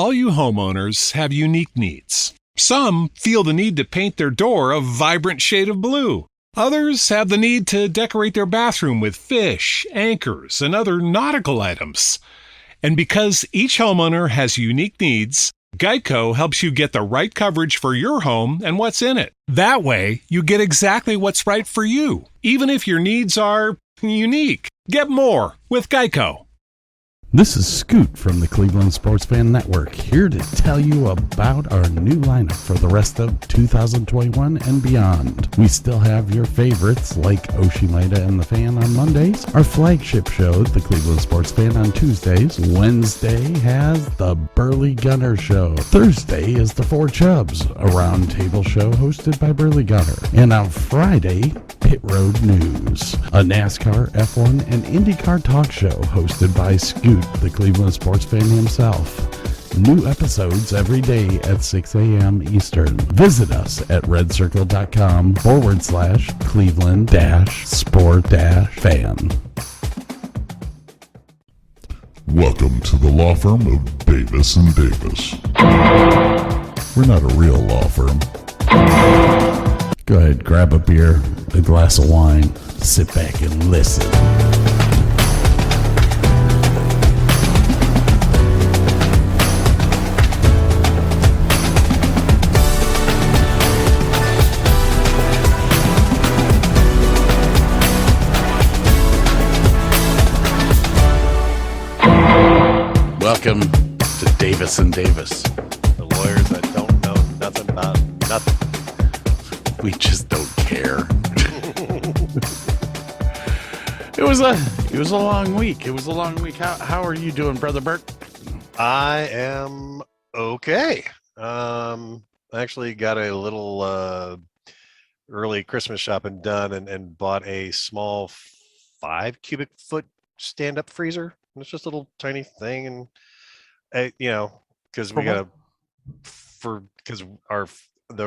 All you homeowners have unique needs. Some feel the need to paint their door a vibrant shade of blue. Others have the need to decorate their bathroom with fish, anchors, and other nautical items. And because each homeowner has unique needs, Geico helps you get the right coverage for your home and what's in it. That way, you get exactly what's right for you, even if your needs are unique. Get more with Geico. This is Scoot from the Cleveland Sports Fan Network, here to tell you about our new lineup for the rest of 2021 and beyond. We still have your favorites like Oshimida and the Fan on Mondays, our flagship show, the Cleveland Sports Fan, on Tuesdays. Wednesday has the Burley Gunner Show. Thursday is the Four Chubs, a roundtable show hosted by Burley Gunner. And on Friday, Pit Road News, a NASCAR, F1, and IndyCar talk show hosted by Scoot, the Cleveland sports fan himself. New episodes every day at 6 a.m. Eastern. Visit us at redcircle.com/Cleveland-sport-fan. Welcome to the law firm of Davis and Davis. We're not a real law firm. Go ahead, grab a beer, a glass of wine, sit back and listen. Welcome to Davis and Davis. The lawyers that don't know nothing about nothing. We just don't care. It was a long week. How are you doing, Brother Burke? I am okay. I actually got a little early Christmas shopping done and bought a small 5 cubic foot stand-up freezer. It's just a little tiny thing, and because the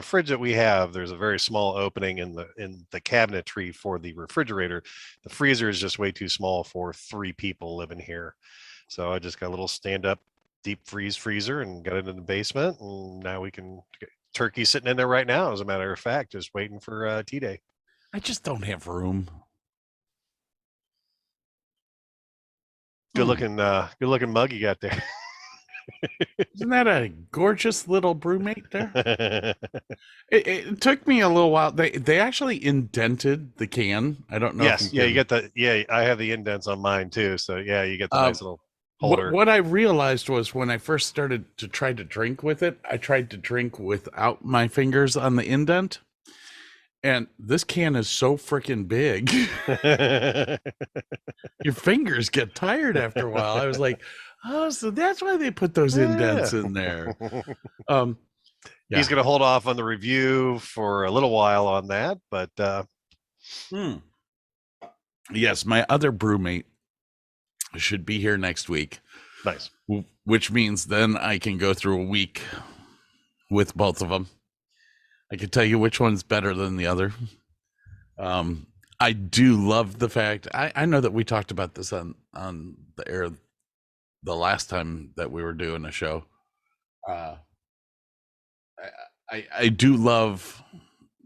fridge that we have, there's a very small opening in the cabinetry for the refrigerator. The freezer is just way too small for 3 people living here, so I just got a little stand-up deep freezer and got it in the basement, and now we can get turkey sitting in there right now, as a matter of fact, just waiting for tea day. I just don't have room. Good looking mug you got there. Isn't that a gorgeous little brewmate there? It took me a little while. They actually indented the can. I don't know. Yes, you get the I have the indents on mine too. So yeah, you get the nice little holder. What I realized was when I first started to try to drink with it, I tried to drink without my fingers on the indent. And this can is so freaking big. Your fingers get tired after a while. I was like, oh, so that's why they put those indents in there. Yeah. He's going to hold off on the review for a little while on that, but yes, my other brewmate should be here next week. Nice. Which means then I can go through a week with both of them. I can tell you which one's better than the other. I do love the fact, I know that we talked about this on the air the last time that we were doing a show. I do love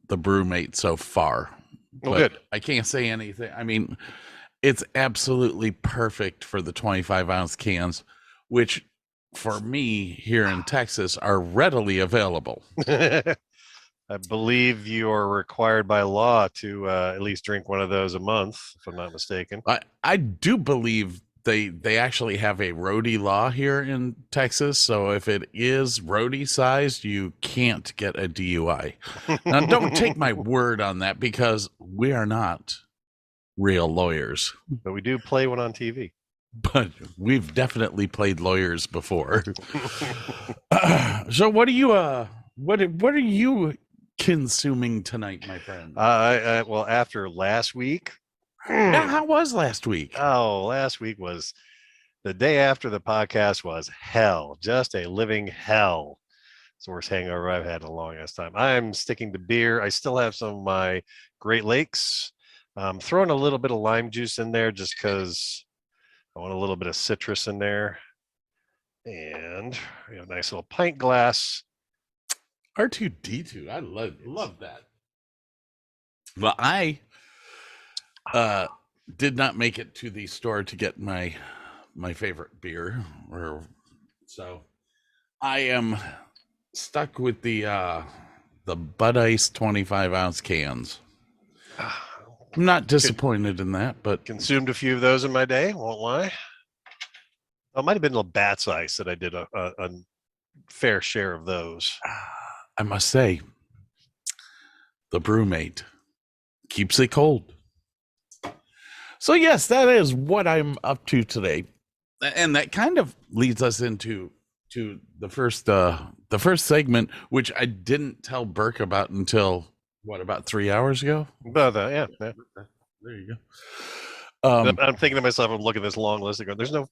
the brewmate so far. Oh, good. I can't say anything. I mean, it's absolutely perfect for the 25-ounce cans, which for me here in Texas are readily available. I believe you are required by law to at least drink one of those a month, if I'm not mistaken. I do believe they actually have a roadie law here in Texas. So if it is roadie sized, you can't get a DUI. Now, don't take my word on that, because we are not real lawyers. But we do play one on TV. But we've definitely played lawyers before. So what are you consuming tonight, my friend? Well, after last week. Yeah, how was last week? Oh, last week was the day after the podcast was hell, just a living hell. It's the worst hangover I've had in a long ass time. I'm sticking to beer. I still have some of my Great Lakes. I'm throwing a little bit of lime juice in there just because I want a little bit of citrus in there. And we have a nice little pint glass. R2D2. I love that. Well, I did not make it to the store to get my favorite beer, so I am stuck with the Bud Ice 25-ounce cans. I'm not disappointed in that, but Consumed a few of those in my day, won't lie. Oh, it might have been a Bat's Ice that I did a fair share of those. I must say, the brewmate keeps it cold. So yes, that is what I'm up to today, and that kind of leads us into the first segment, which I didn't tell Burke about until about 3 hours ago. Yeah. There you go. I'm thinking to myself, I'm looking at this long list and going, there's no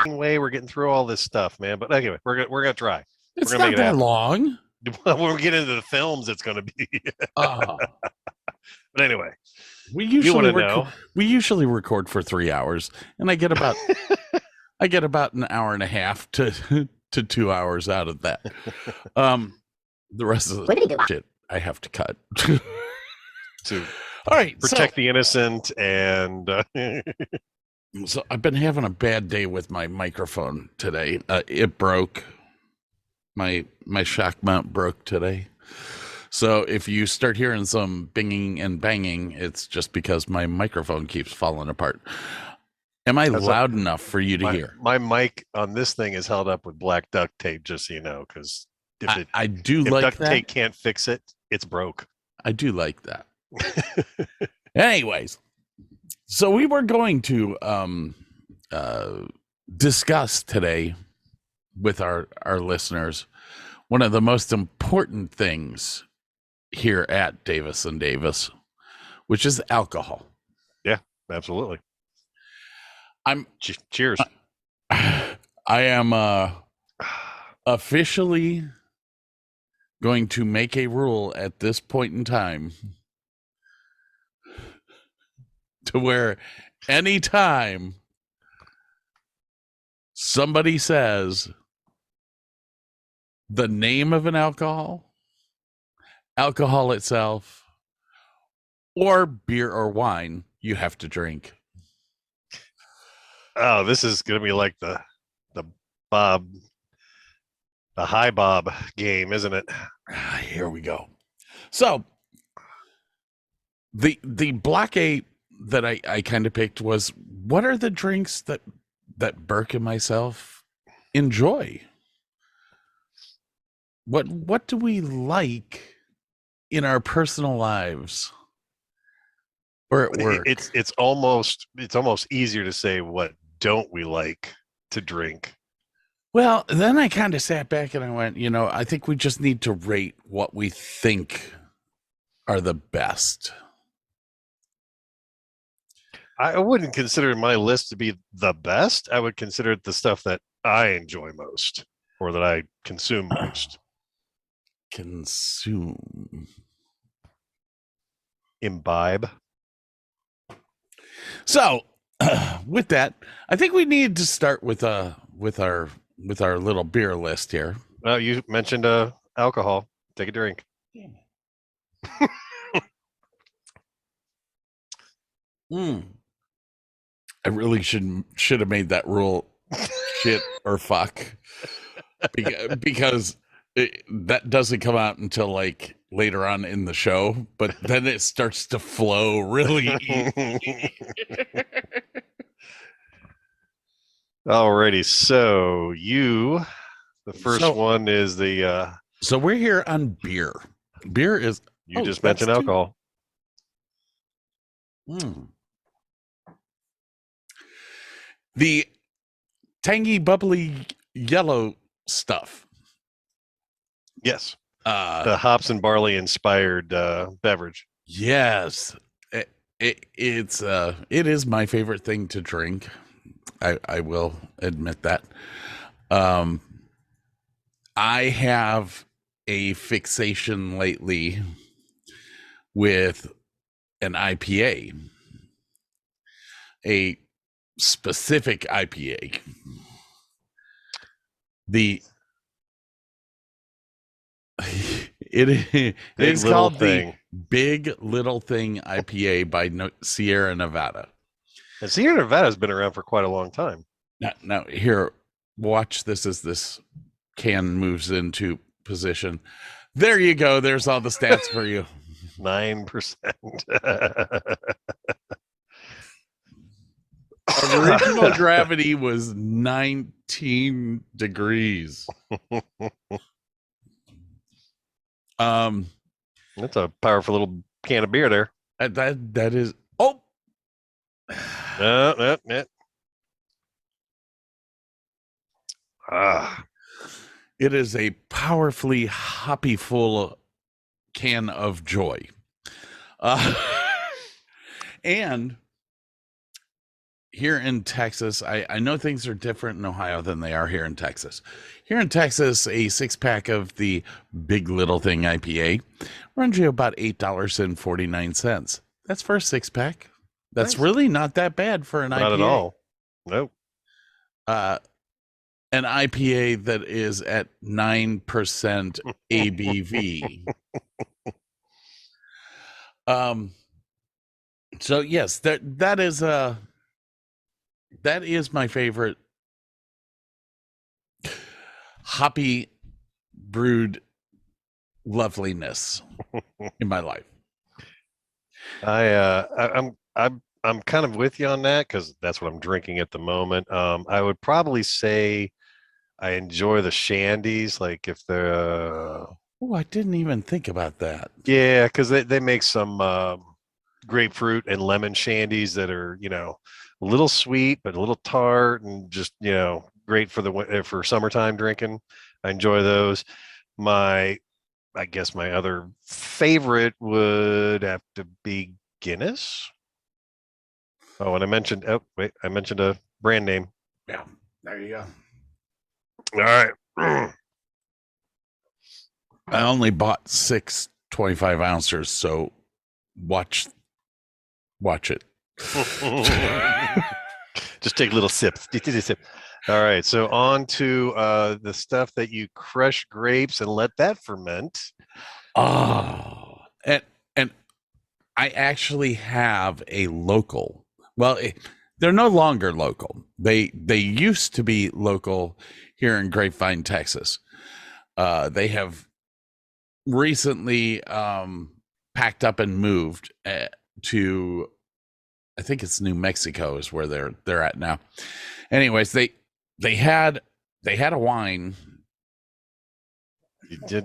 way we're getting through all this stuff, man. But anyway, we're gonna try. It's we're gonna not that long. When we get into the films, it's gonna be. But anyway, we usually record for 3 hours, and I get about an hour and a half to 2 hours out of that. The rest of the shit I have to cut. To all right, protect the innocent, and so I've been having a bad day with my microphone today. It broke. My shock mount broke today. So if you start hearing some binging and banging, it's just because my microphone keeps falling apart. Am I loud enough for you to hear? My mic on this thing is held up with black duct tape, just so you know, because if duct tape can't fix it, it's broke. I do like that. Anyways, so we were going to discuss today with our listeners one of the most important things here at Davis and Davis, which is alcohol. Yeah, absolutely. Cheers. I am officially going to make a rule at this point in time to where anytime somebody says the name of an alcohol itself, or beer or wine, you have to drink. Oh, this is going to be like the high Bob game, isn't it? Here we go. So the blockade that I kind of picked was, what are the drinks that Burke and myself enjoy? What do we like in our personal lives or at work? It's almost easier to say, what don't we like to drink? Well, then I kind of sat back and I went, I think we just need to rate what we think are the best. I wouldn't consider my list to be the best. I would consider it the stuff that I enjoy most, or that I consume most. Imbibe. So with that, I think we need to start with our little beer list here. Well, you mentioned alcohol. Take a drink. I really should have made that rule shit or fuck, because that doesn't come out until like later on in the show, but then it starts to flow really easy. Alrighty, so the first one is the so we're here on beer. Beer is you just mentioned alcohol. The tangy, bubbly yellow stuff. Yes. The hops and barley inspired beverage. Yes. It is my favorite thing to drink. I will admit that. I have a fixation lately with an IPA, a specific IPA. The it's called the Big Little Thing IPA by Sierra Nevada. And Sierra Nevada has been around for quite a long time. Now here, watch this as this can moves into position. There you go. There's all the stats for you. 9%. Original gravity was 19 degrees. That's a powerful little can of beer there. That is. Oh, it is a powerfully hoppy full can of joy. And here in Texas, I know things are different in Ohio than they are here in Texas. Here in Texas, a 6-pack of the Big Little Thing IPA runs you about $8.49. That's for a 6-pack. That's nice. Really not that bad for an IPA. Not at all. Nope. An IPA that is at 9% ABV. So yes, that is my favorite hoppy brewed loveliness in my life. I'm kind of with you on that because that's what I'm drinking at the moment. I would probably say I enjoy the shandies, like if they're. Oh, I didn't even think about that. Yeah, because they make some grapefruit and lemon shandies that are, a little sweet but a little tart and just, great for summertime drinking. I enjoy those. I guess my other favorite would have to be Guinness. Oh, and I mentioned a brand name. Yeah, there you go. All right. I only bought 6 25 ounces, so watch it. Just take little sips. All right, so on to the stuff that you crush grapes and let that ferment. Oh, and I actually have a local. Well, they're no longer local. They used to be local here in Grapevine, Texas. They have recently packed up and moved to, I think it's New Mexico is where they're at now. Anyways, they had a wine. Yeah.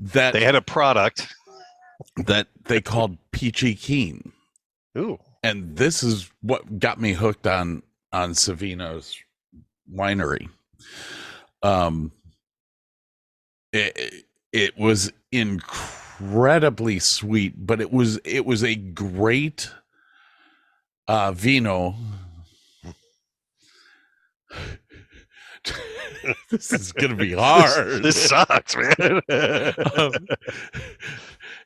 That they had a product that they called Peachy Keen. Ooh. And this is what got me hooked on Savino's winery. It was incredibly sweet, but it was a great vino. This is gonna be hard. This sucks, man.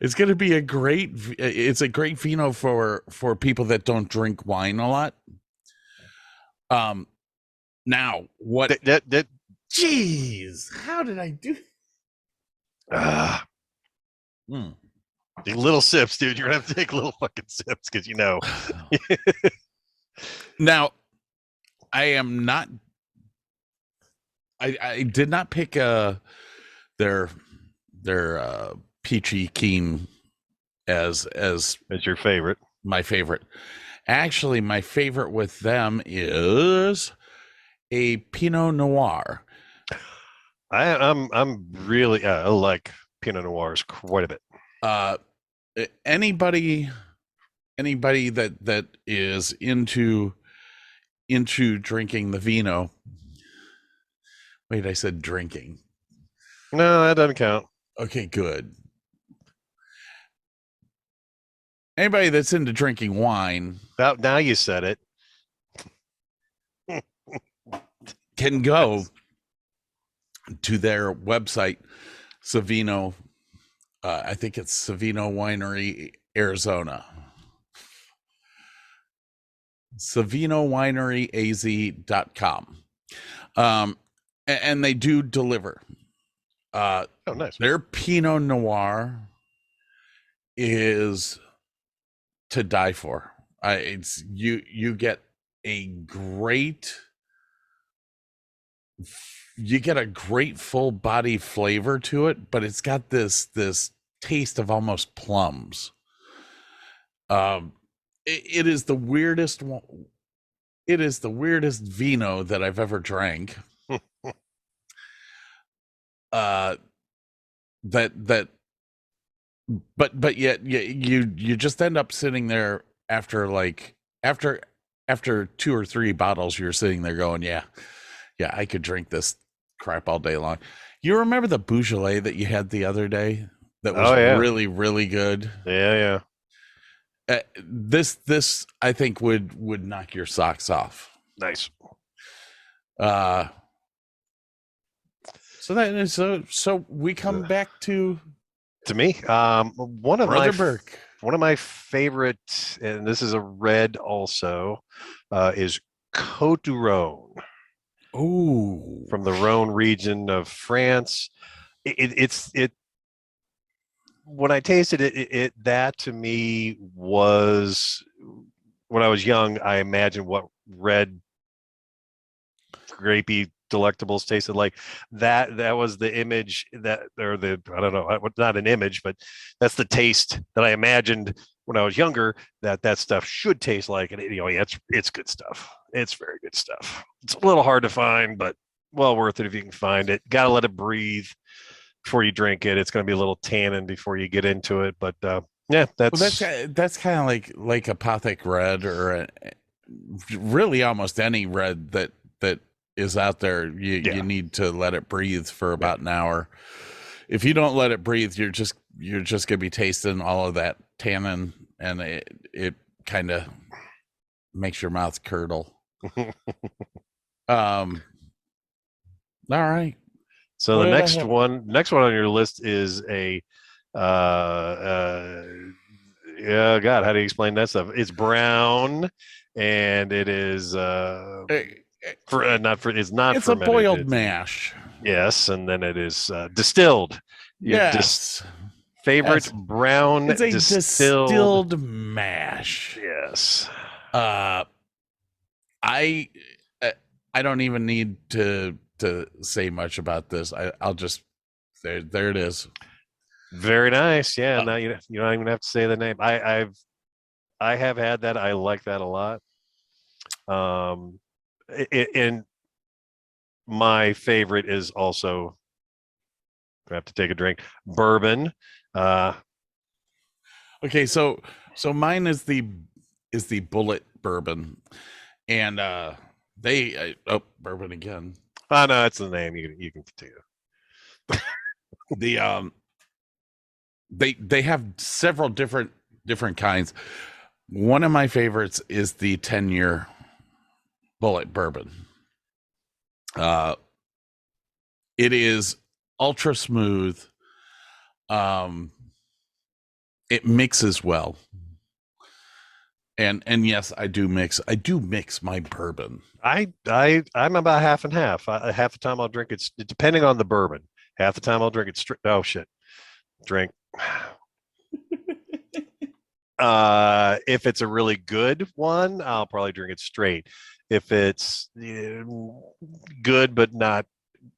It's gonna be a great vino for people that don't drink wine a lot. Now what? Jeez, how did I do? Take little sips, dude. You're gonna have to take little fucking sips because Now, I am not. I did not pick their Peachy Keen as your favorite. My favorite. Actually, my favorite with them is a Pinot Noir. I'm really I like Pinot Noirs quite a bit. Anybody that is into drinking the vino. Wait, I said drinking. No, that doesn't count. Okay, good. Anybody that's into drinking wine. Now you said it. Can go to their website, Savino. I think it's Savino Winery, Arizona. SavinoWineryAZ.com. And they do deliver. Oh, nice. Their Pinot Noir is to die for. It's you get a great full body flavor to it, but it's got this taste of almost plums. It is the weirdest one. It is the weirdest vino that I've ever drank. But yet you just end up sitting there after 2 or 3 bottles. You're sitting there going, yeah, I could drink this crap all day long. You remember the Beaujolais that you had the other day that was really, really good? Yeah. This I think would knock your socks off. Nice. So we come back to me. One of Burke. One of my favorite, and this is a red also, is Côte du Rhône. Oh, from the Rhône region of France. It's when I tasted it, that to me was, when I was young, I imagined what red grapey delectables tasted like. That was the image I don't know, not an image, but that's the taste that I imagined when I was younger that stuff should taste like. And it's good stuff. It's very good stuff. It's a little hard to find, but well worth it if you can find it. Got to let it breathe before you drink it. It's going to be a little tannin before you get into it, but that's kind of like Apothic Red, or really almost any red that is out there. You need to let it breathe for about an hour. If you don't let it breathe, you're just going to be tasting all of that tannin, and it kind of makes your mouth curdle. All right. So the next one on your list is a God, how do you explain that stuff? It's brown, and it is it's a boiled mash. Yes, and then it is distilled. Yes. Favorite brown. It's a distilled mash. Yes. I don't even need to say much about this. I'll just there it is. Very nice. Yeah. Now you don't even have to say the name. I have had that. I like that a lot. And my favorite is also, I have to take a drink, bourbon. Okay, so mine is the Bullet bourbon, and bourbon again. Oh no, that's the name. You can continue. They have several different kinds. One of my favorites is the 10-year Bullet bourbon. It is ultra smooth. It mixes well. And yes, I do mix my bourbon. I'm about half and half. Half the time I'll drink it, depending on the bourbon. Half the time I'll drink it straight. Oh shit. Drink. If it's a really good one, I'll probably drink it straight. If it's good but not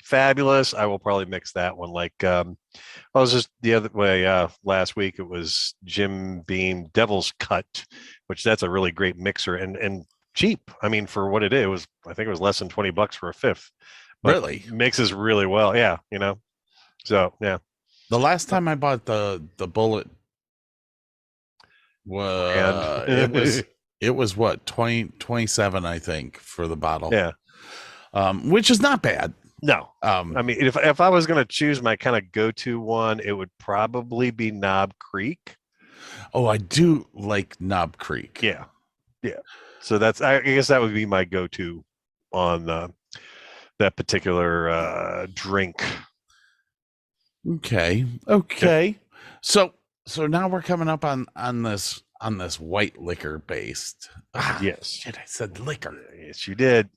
fabulous, I will probably mix that one. Like I was just the other way last week. It was Jim Beam Devil's Cut, which that's a really great mixer and cheap. I mean, for what it is, I think it was less than $20 for a fifth. But really mixes really well. Yeah, So yeah. The last time I bought the Bullet, it was what, 27, I think, for the bottle. Yeah. Which is not bad. No. I mean, if I was going to choose my kind of go-to one, it would probably be Knob Creek. Oh, I do like Knob Creek. Yeah. Yeah. So I guess that would be my go-to on that particular drink. Okay. So now we're coming up on this on this white liquor based. Yes. Shit, I said liquor. Yes, you did.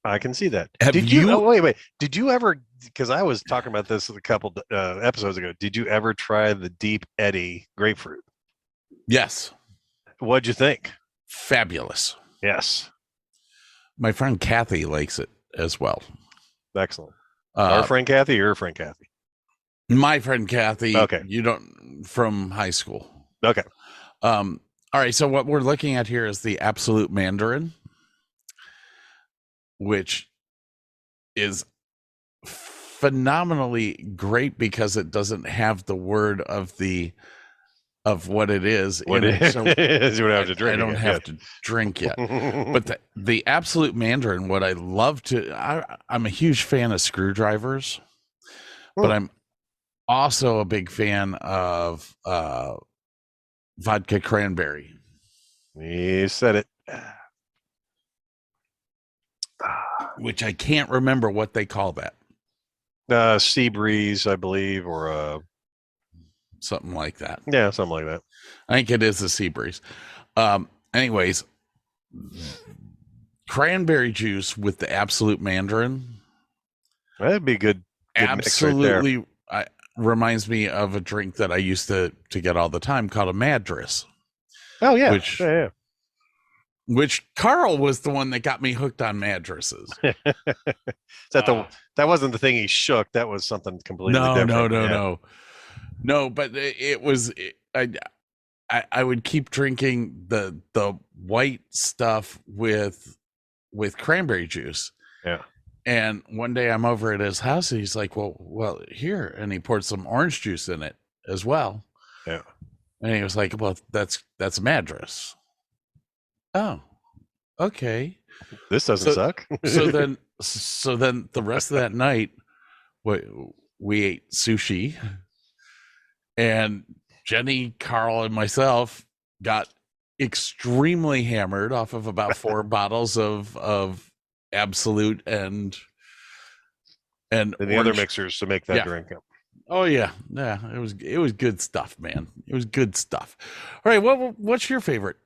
I can see that. Did you? Oh, wait. Did you ever? Because I was talking about this a couple episodes ago. Did you ever try the Deep Eddy grapefruit? Yes. What'd you think? Fabulous. Yes. My friend Kathy likes it as well. Excellent. Our friend Kathy, your friend Kathy? My friend Kathy. Okay. You don't, from high school. Okay. All right. So what we're looking at here is the Absolute Mandarin, which is phenomenally great because it doesn't have the word of what it is. What it is, so you don't have to drink. I don't have to drink yet. But the Absolute Mandarin, what I love I'm a huge fan of screwdrivers, but I'm also a big fan of vodka cranberry. You said it. Which I can't remember what they call that. Sea breeze, I believe, or something like that. Yeah, something like that. I think it is a sea breeze. Anyways, cranberry juice with the Absolute Mandarin. That'd be good. Absolutely, mix right there. Reminds me of a drink that I used to get all the time called a Madras. Oh yeah, which Carl was the one that got me hooked on mattresses. That wasn't the thing he shook. That was something completely different. No, but it was. I would keep drinking the white stuff with cranberry juice. Yeah. And one day I'm over at his house and he's like, well, here. And he poured some orange juice in it as well. Yeah. And he was like, well, that's Madras. Oh, okay. This doesn't suck. so then the rest of that night, we ate sushi, and Jenny, Carl, and myself got extremely hammered off of about 4 bottles of Absolute and the other mixers to make that drink. Oh yeah. It was good stuff, man. It was good stuff. All right, what's your favorite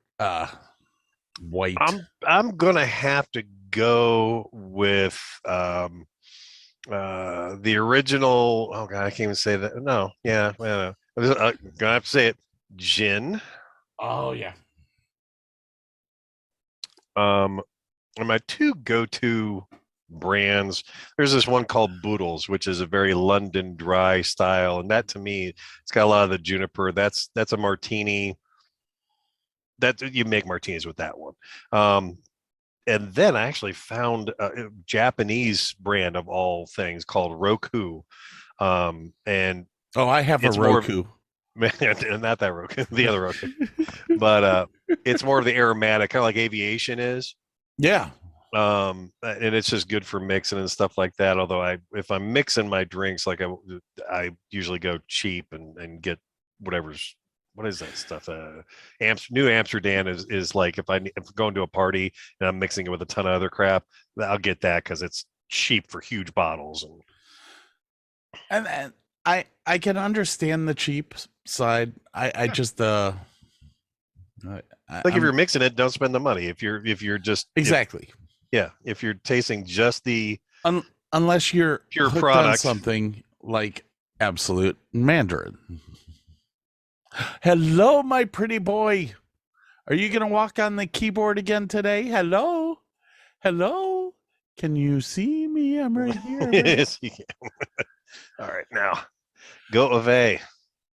white? I'm gonna have to go with the original. Oh god, I can't even say that. No, yeah, I'm gonna have to say it. Gin. Oh yeah. And my 2 go-to brands, there's this one called Boodles, which is a very London dry style, and that to me, it's got a lot of the juniper. That's a martini. That you make martinis with that one. And then I actually found a Japanese brand of all things called Roku. And I have a Roku. Not that Roku, the other Roku. But it's more of the aromatic, kind of like Aviation is. Yeah. And it's just good for mixing and stuff like that. Although if I'm mixing my drinks, like I usually go cheap and get what is that stuff? New Amsterdam is like if I'm going to a party and I'm mixing it with a ton of other crap, I'll get that because it's cheap for huge bottles. And I can understand the cheap side. I just if you're mixing it, don't spend the money. If you're just exactly. If you're tasting just the unless you're pure product, on something like Absolute Mandarin. Hello, my pretty boy. Are you gonna walk on the keyboard again today? Hello. Can you see me? I'm right here. Yes, you can. All right, now go away.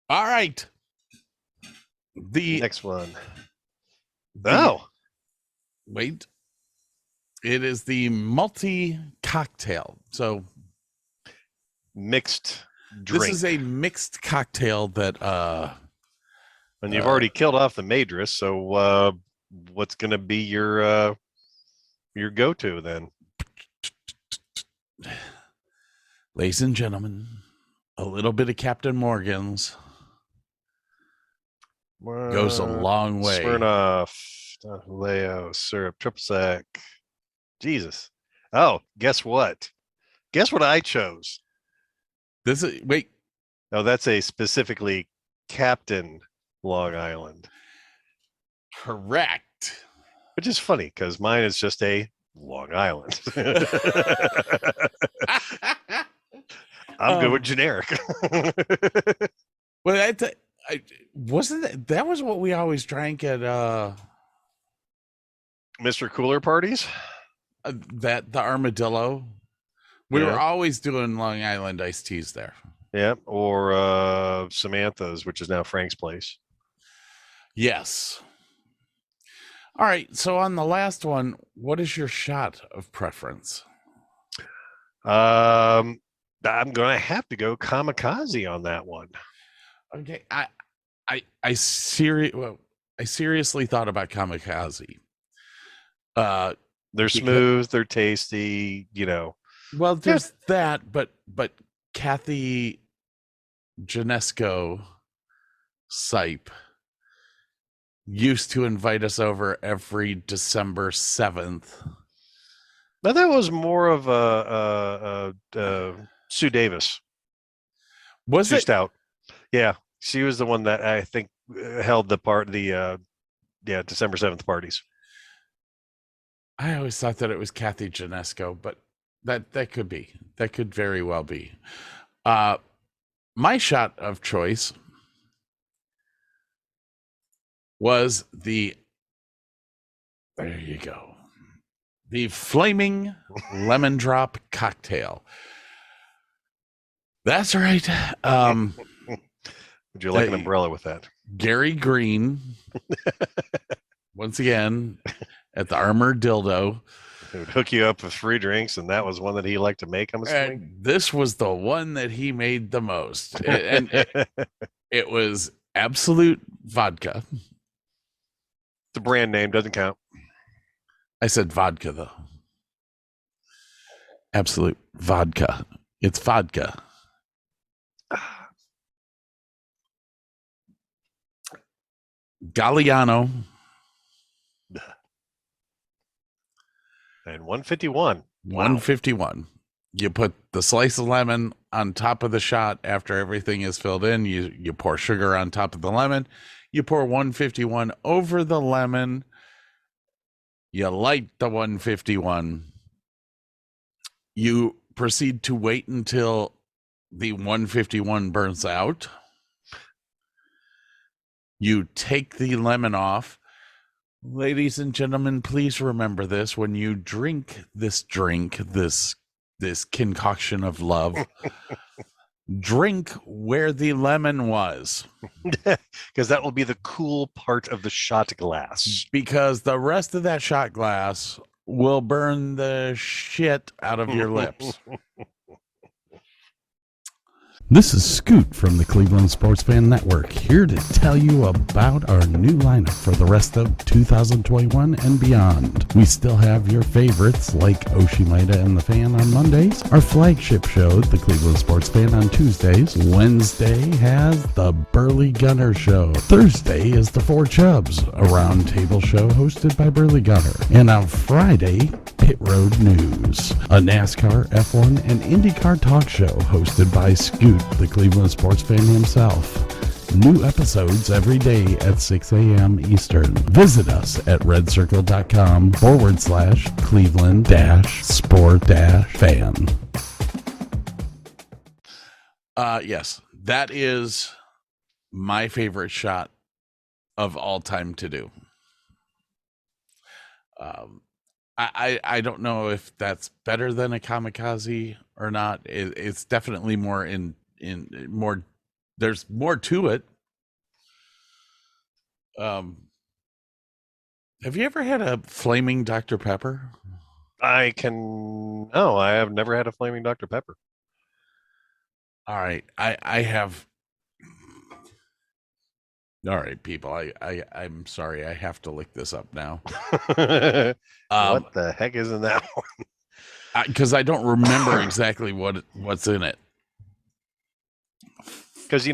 All right. The next one. Wait. It is the multi cocktail. So mixed drink. This is a mixed cocktail that and you've already killed off the Madras, so what's going to be your go-to then? Ladies and gentlemen, a little bit of Captain Morgan's goes a long way. Smirnoff, Leo, syrup, triple sec. Jesus. Oh, guess what? Guess what I chose? Wait. No, that's a specifically Captain Long Island, Correct. which is funny because mine is just a Long Island. I'm good with generic. Well, wasn't that was what we always drank at Mr. Cooler parties? the Armadillo. We were always doing Long Island iced teas there. Yeah, or Samantha's, which is now Frank's place. Yes. All right. So on the last one, what is your shot of preference? I'm gonna have to go kamikaze on that one. Okay. I seriously thought about kamikaze. They're smooth, they're tasty, Well, there's that, but Kathy Janesco Sipe used to invite us over every December 7th. Now that was more of Sue Davis. Was Sue it? Stout? Yeah, she was the one that I think held the December 7th parties. I always thought that it was Kathy Janesco, but that could be. That could very well be. My shot of choice was there you go, the Flaming Lemon Drop Cocktail. That's right. Would you like an umbrella with that? Gary Green, once again, at the Armored Dildo. It would hook you up with free drinks, and that was one that he liked to make, I'm assuming. This was the one that he made the most. It was Absolute Vodka. The brand name doesn't count. I said vodka, though. Absolute Vodka. It's vodka. Galliano. And 151. 151. You put the slice of lemon on top of the shot after everything is filled in. You pour sugar on top of the lemon. You pour 151 over the lemon. You light the 151. You proceed to wait until the 151 burns out. You take the lemon off. Ladies and gentlemen, please remember this. When you drink this concoction of love, drink where the lemon was. Because that will be the cool part of the shot glass. Because the rest of that shot glass will burn the shit out of your lips. This is Scoot from the Cleveland Sports Fan Network, here to tell you about our new lineup for the rest of 2021 and beyond. We still have your favorites like Oshimida and the Fan on Mondays, our flagship show, the Cleveland Sports Fan, on Tuesdays. Wednesday has the Burley Gunner Show. Thursday is the Four Chubs, a roundtable show hosted by Burley Gunner. And on Friday, Pit Road News, a NASCAR, F1, and IndyCar talk show hosted by Scoot, the Cleveland sports fan himself. New episodes every day at 6 a.m. Eastern. Visit us at redcircle.com/Cleveland-sport-fan. Yes, that is my favorite shot of all time to do. I don't know if that's better than a kamikaze or not. It's definitely more in more. There's more to it. Have you ever had a flaming Dr. Pepper? No, I have never had a flaming Dr. Pepper. All right, I have. All right, people. I'm sorry. I have to look this up now. What the heck is in that one? Because I don't remember exactly what's in it. Because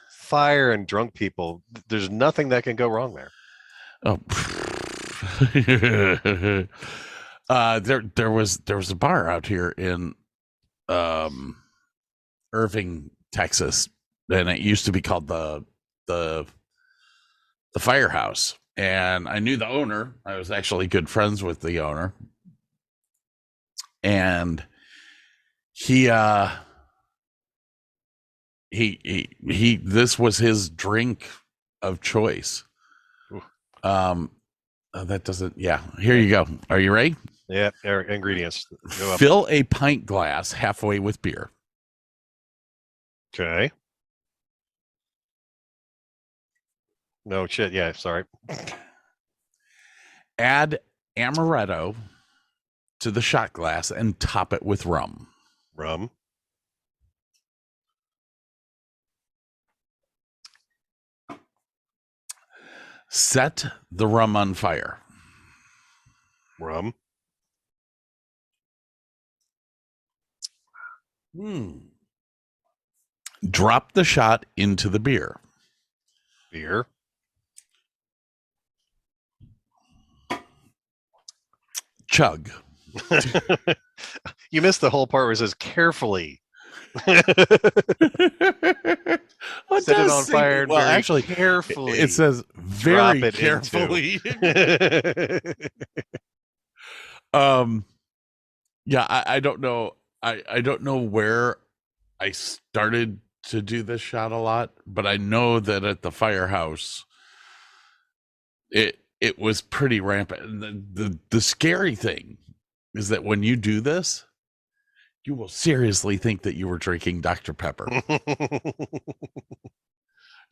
fire and drunk people, there's nothing that can go wrong there. Oh, there was a bar out here in Irving, Texas, and it used to be called the Firehouse. And I knew the owner. I was actually good friends with the owner, and he this was his drink of choice. That doesn't. Yeah, here you go. Are you ready? Yeah, ingredients. Go up. Fill a pint glass halfway with beer. Okay. No shit. Yeah, sorry. Add amaretto to the shot glass and top it with rum. Rum. Set the rum on fire. Rum. Drop the shot into the beer. Beer. Chug. You missed the whole part where it says carefully. Well, Set it on fire. Well, very actually, carefully. it says very Drop it carefully. Yeah, I don't know. I don't know where I started to do this shot a lot, but I know that at the Firehouse, it was pretty rampant. And the scary thing is that when you do this, you will seriously think that you were drinking Dr. Pepper.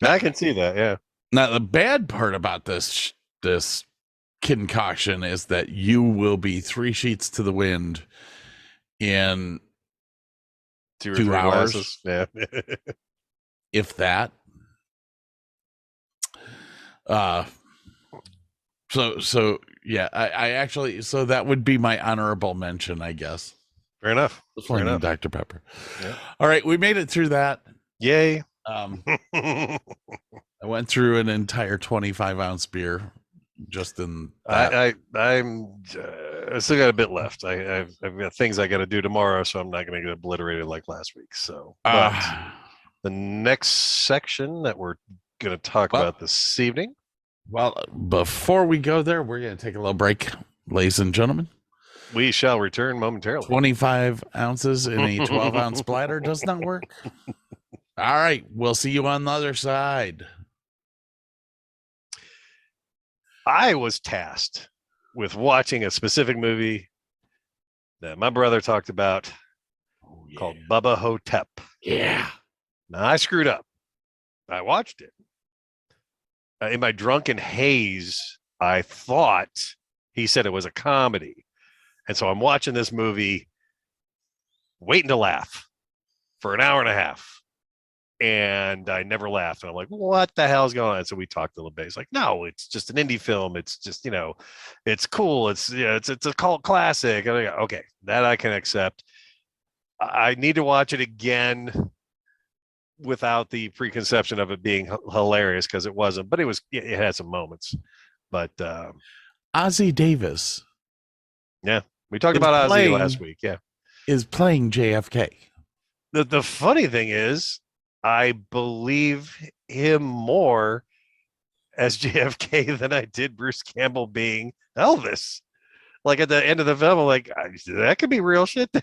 I can see that. Yeah. Now, the bad part about this concoction is that you will be 3 sheets to the wind in 2 hours. Glasses. Yeah. If that. So yeah, I actually, so that would be my honorable mention, I guess. Fair enough. Fair enough. Dr. Pepper. Yeah. All right, we made it through that. Yay. I went through an entire 25-ounce beer just in that. I still got a bit left. I've got things I got to do tomorrow, so I'm not going to get obliterated like last week. So, but the next section that we're going to talk about this evening. Well, before we go there, we're going to take a little break, ladies and gentlemen. We shall return momentarily. 25 ounces in a 12-ounce bladder does not work. All right, we'll see you on the other side. I was tasked with watching a specific movie that my brother talked about called Bubba Ho Tep. Yeah. Now, I screwed up. I watched it. In my drunken haze, I thought he said it was a comedy. And so I'm watching this movie, waiting to laugh for an hour and a half. And I never laughed. And I'm like, what the hell's going on? So we talked a little bit. He's like, no, it's just an indie film. It's just, it's cool. It's a cult classic. And I go, okay, that I can accept. I need to watch it again without the preconception of it being hilarious, because it wasn't, but it had some moments. But Ozzie Davis. Yeah. We talked about Ozzy last week. Yeah. Is playing JFK. The funny thing is, I believe him more as JFK than I did Bruce Campbell being Elvis. Like at the end of the film, I'm like, that could be real shit there.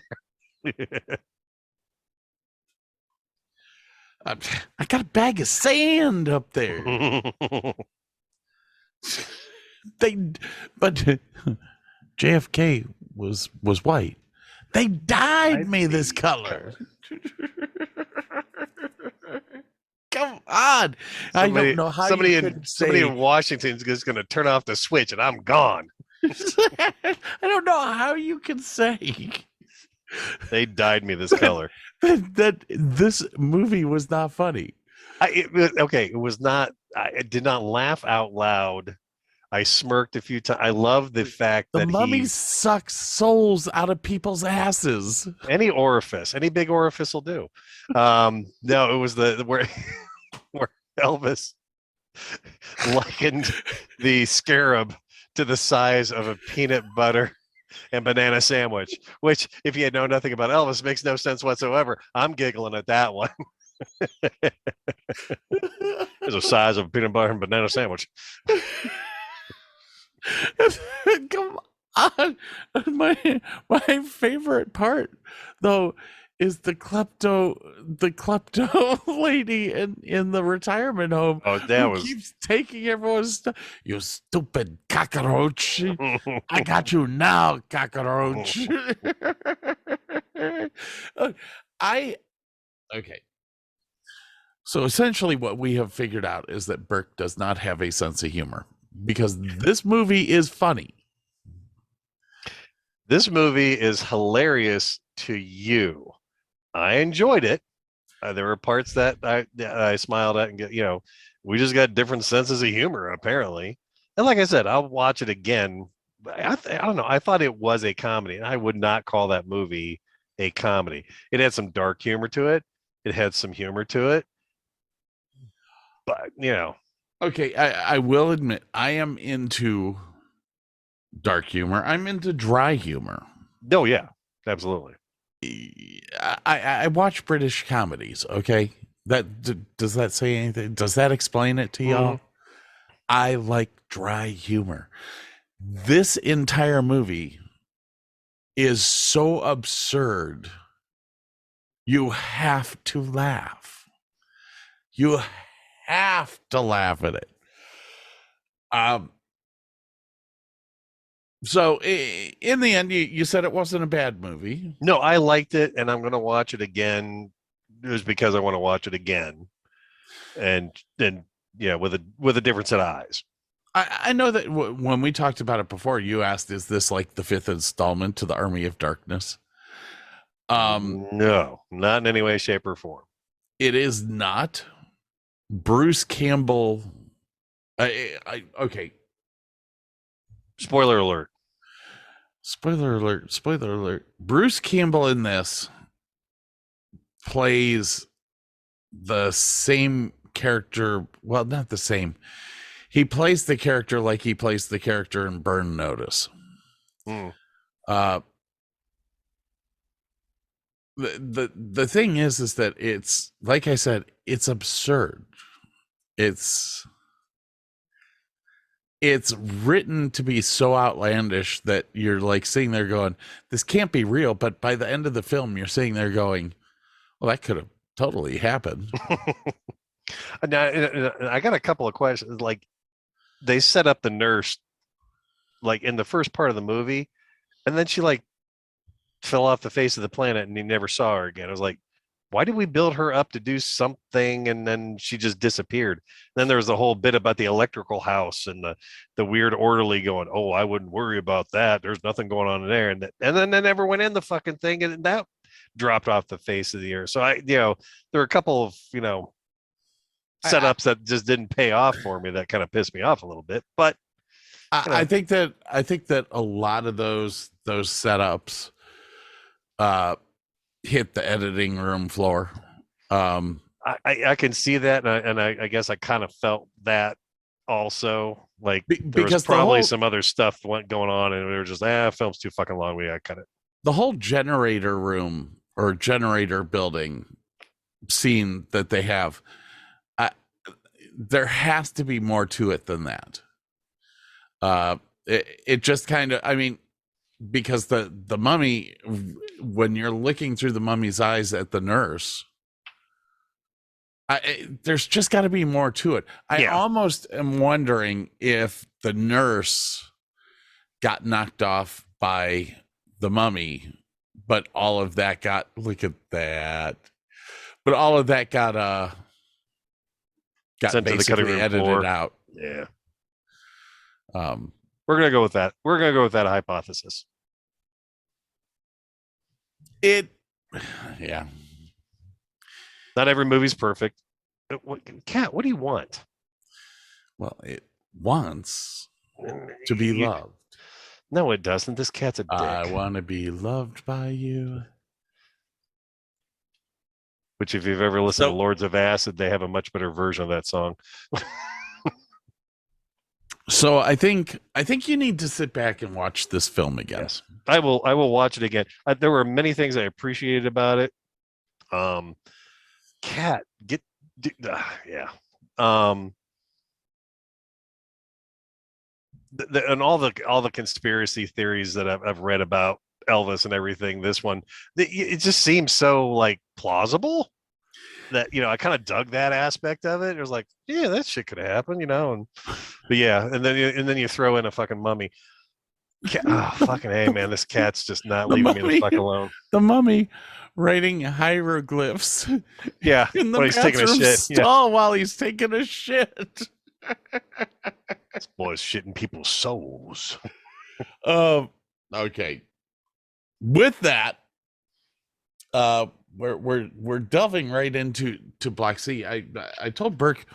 I got a bag of sand up there. But JFK was white. They dyed me this color. Come on. I don't know how somebody in Washington is just going to turn off the switch and I'm gone. I don't know how you can say they dyed me this color. that this movie was not funny. It was not. I did not laugh out loud. I smirked a few times. I love the fact that the mummy sucks souls out of people's asses. Any orifice, any big orifice will do. No, it was where Elvis likened the scarab to the size of a peanut butter and banana sandwich, which, if you know nothing about Elvis, makes no sense whatsoever. I'm giggling at that one. It's the size of a peanut butter and banana sandwich. Come on. My favorite part though is the klepto lady in the retirement home Oh, that who was keeps taking everyone's stuff. You stupid cockroach. I got you now, cockroach. I okay. So essentially what we have figured out is that Burke does not have a sense of humor because this movie is funny. This movie is hilarious to you. I enjoyed it. There were parts that I smiled at and get, we just got different senses of humor apparently. And like I said, I'll watch it again. I don't know. I thought it was a comedy, and I would not call that movie a comedy. It had some dark humor to it. It had some humor to it. But, Okay, I will admit I am into dark humor. I'm into dry humor. Oh, yeah, absolutely. I watch British comedies, okay? Does that say anything? Does that explain it to y'all? I like dry humor. This entire movie is so absurd. You have to laugh. You have to laugh at it. So in the end, you said it wasn't a bad movie. No, I liked it, and I'm going to watch it again. It was because I want to watch it again, and then with a different set of eyes. I know that when we talked about it before, you asked, "Is this like the fifth installment to the Army of Darkness?" No, not in any way, shape, or form. It is not. Bruce Campbell. Okay. Spoiler alert. Spoiler alert. Spoiler alert. Bruce Campbell in this plays the same character. Well, not the same. He plays the character like he plays the character in Burn Notice. The thing is that it's, like I said, it's absurd. It's written to be so outlandish that you're like sitting there going, this can't be real. But by the end of the film, you're sitting there going, well, that could have totally happened. Now, I got a couple of questions. Like, they set up the nurse like in the first part of the movie, and then she like fell off the face of the planet and you never saw her again. I was like, why did we build her up to do something and then she just disappeared? Then there was the whole bit about the electrical house and the weird orderly going, oh, I wouldn't worry about that. There's nothing going on in there. And then they never went in the fucking thing, and that dropped off the face of the earth. So there were a couple of, setups that just didn't pay off for me. That kind of pissed me off a little bit, but I think that a lot of those setups hit the editing room floor. I can see that, and I guess I kind of felt that also. Like there was probably some other stuff going on, and we were just film's too fucking long. We gotta cut it. The whole generator room or generator building scene that they have, there has to be more to it than that. It just kind of, I mean, because the mummy, when you're looking through the mummy's eyes at the nurse, there's just got to be more to it. I almost am wondering if the nurse got knocked off by the mummy, but all of that got, look at that, but all of that got sent to the cutting room edited floor. out. Yeah. We're gonna go with that. We're gonna go with that hypothesis. Yeah. Not every movie's perfect. Cat, what do you want? Well, it wants to be loved. No, it doesn't. This cat's a dick. I want to be loved by you. Which, if you've ever listened to Lords of Acid, they have a much better version of that song. So I think you need to sit back and watch this film again. Yes, I will watch it again. There were many things I appreciated about it. cat yeah. And all the conspiracy theories that I've read about Elvis and everything, this one, it just seems so like plausible that, I kind of dug that aspect of it. It was like, yeah, that shit could happen, but yeah, and then you throw in a fucking mummy. Fucking hey, man, this cat's just not leaving me the fuck alone. The mummy writing hieroglyphs. Yeah, in the when he's taking a bathroom shit. stall while he's taking a shit. This boy's shitting people's souls. Okay. With that, we're delving right into Black Sea. I told Burke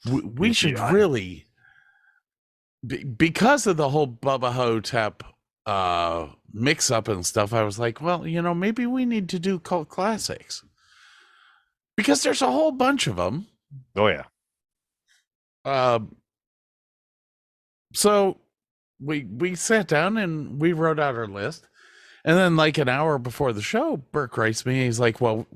we should really, because of the whole Bubba Ho Tep mix up and stuff. I was like, well, maybe we need to do cult classics because there's a whole bunch of them. Oh yeah. So we sat down and we wrote out our list, and then like an hour before the show, Burke writes me. He's like, "Well,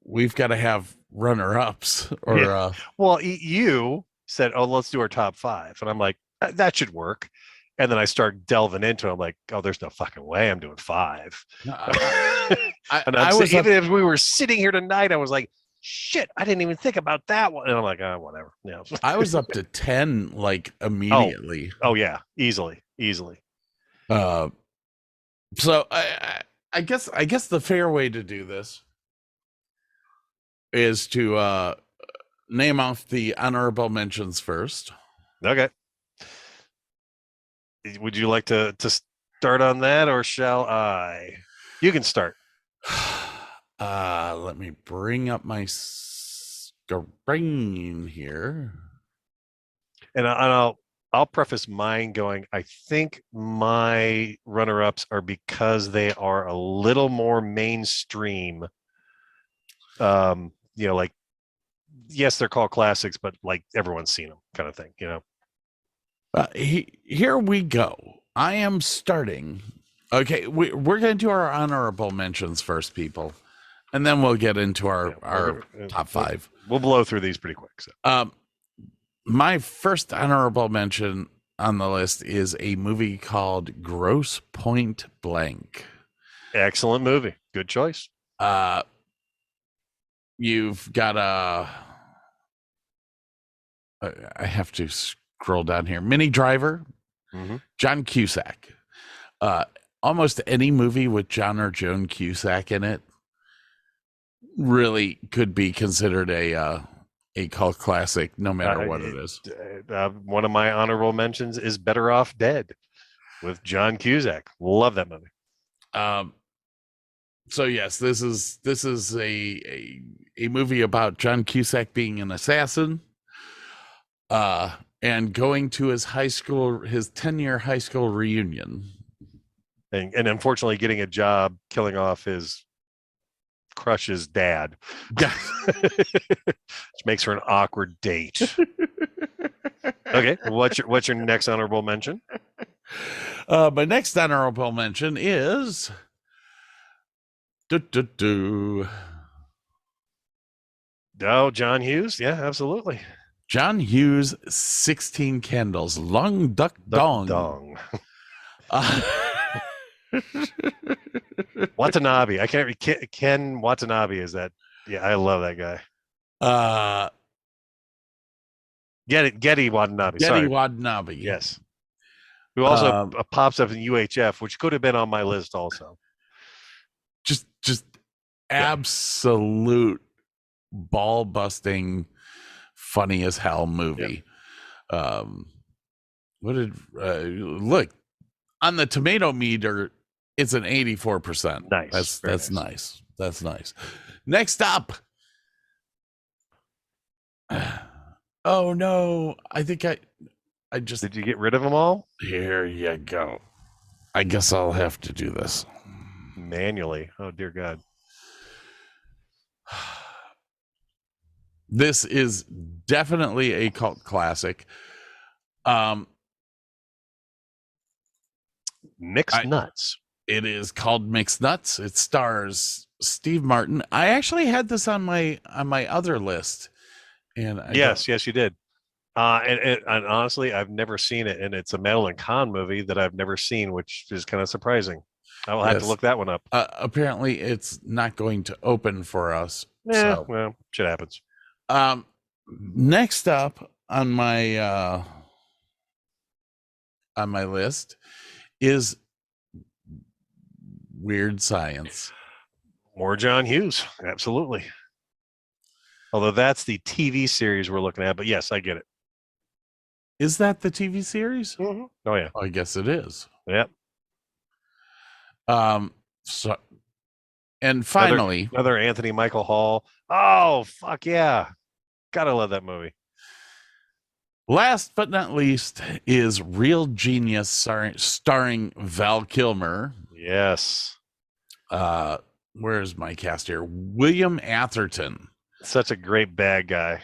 we've got to have runner-ups." Or yeah. Well, you said, "Oh, let's do our top 5," and I'm like, "That should work." And then I start delving into it. I'm like, "Oh, there's no fucking way I'm doing 5." Even if we were sitting here tonight, I was like, shit, I didn't even think about that one. And I'm like, whatever. Yeah. I was up to 10 like immediately. Oh yeah, easily. So I guess the fair way to do this is to name off the honorable mentions first. Okay. Would you like to start on that, or shall I? You can start. Let me bring up my screen here. And I'll preface mine going, I think my runner-ups are because they are a little more mainstream. Like, yes, they're called classics, but like everyone's seen them kind of thing, Here we go. I am starting. Okay, we're going to do our honorable mentions first, people. And then we'll get into our top 5. We'll blow through these pretty quick. So. My first honorable mention on the list is a movie called Gross Point Blank. Excellent movie. Good choice. You've got I have to scroll down here. Minnie Driver, John Cusack. Almost any movie with John or Joan Cusack in it really could be considered a cult classic, no matter what it is. One of my honorable mentions is Better Off Dead with John Cusack. Love that movie. So yes, this is a movie about John Cusack being an assassin, and going to his 10-year high school reunion, and unfortunately getting a job killing off his crush's dad, which makes for an awkward date. Okay, what's your next honorable mention? My next honorable mention is John Hughes. Yeah, absolutely. John Hughes, 16 Candles, Long Duck Dong. Watanabe. I can't. Ken Watanabe is that? Yeah, I love that guy. Getty Watanabe. Getty Watanabe. Yes. Who also pops up in UHF, which could have been on my list also. Just absolute ball busting, funny as hell movie. Yep. Look on the tomato meter? It's an 84%. Nice. That's nice. That's nice. Next up. Oh no! I think I just. Did you get rid of them all? Here you go. I guess I'll have to do this manually. Oh dear God. This is definitely a cult classic. Mixed Nuts. It is called Mixed Nuts. It stars Steve Martin. I actually had this on my other list, and yes, you did. And honestly, I've never seen it, and it's a Madeline Kahn movie that I've never seen, which is kind of surprising. I will have to look that one up. Apparently, it's not going to open for us. Yeah, well, shit happens. Next up on my list is Weird Science. More John Hughes, absolutely. Although that's the TV series we're looking at, but yes, I get it. Is that the TV series? Mm-hmm. Oh yeah, I guess it is. Yep. So, and finally, another Anthony Michael Hall. Oh fuck yeah, gotta love that movie. Last but not least is Real Genius, starring Val Kilmer. Yes. Where's my cast here? William Atherton. Such a great bad guy.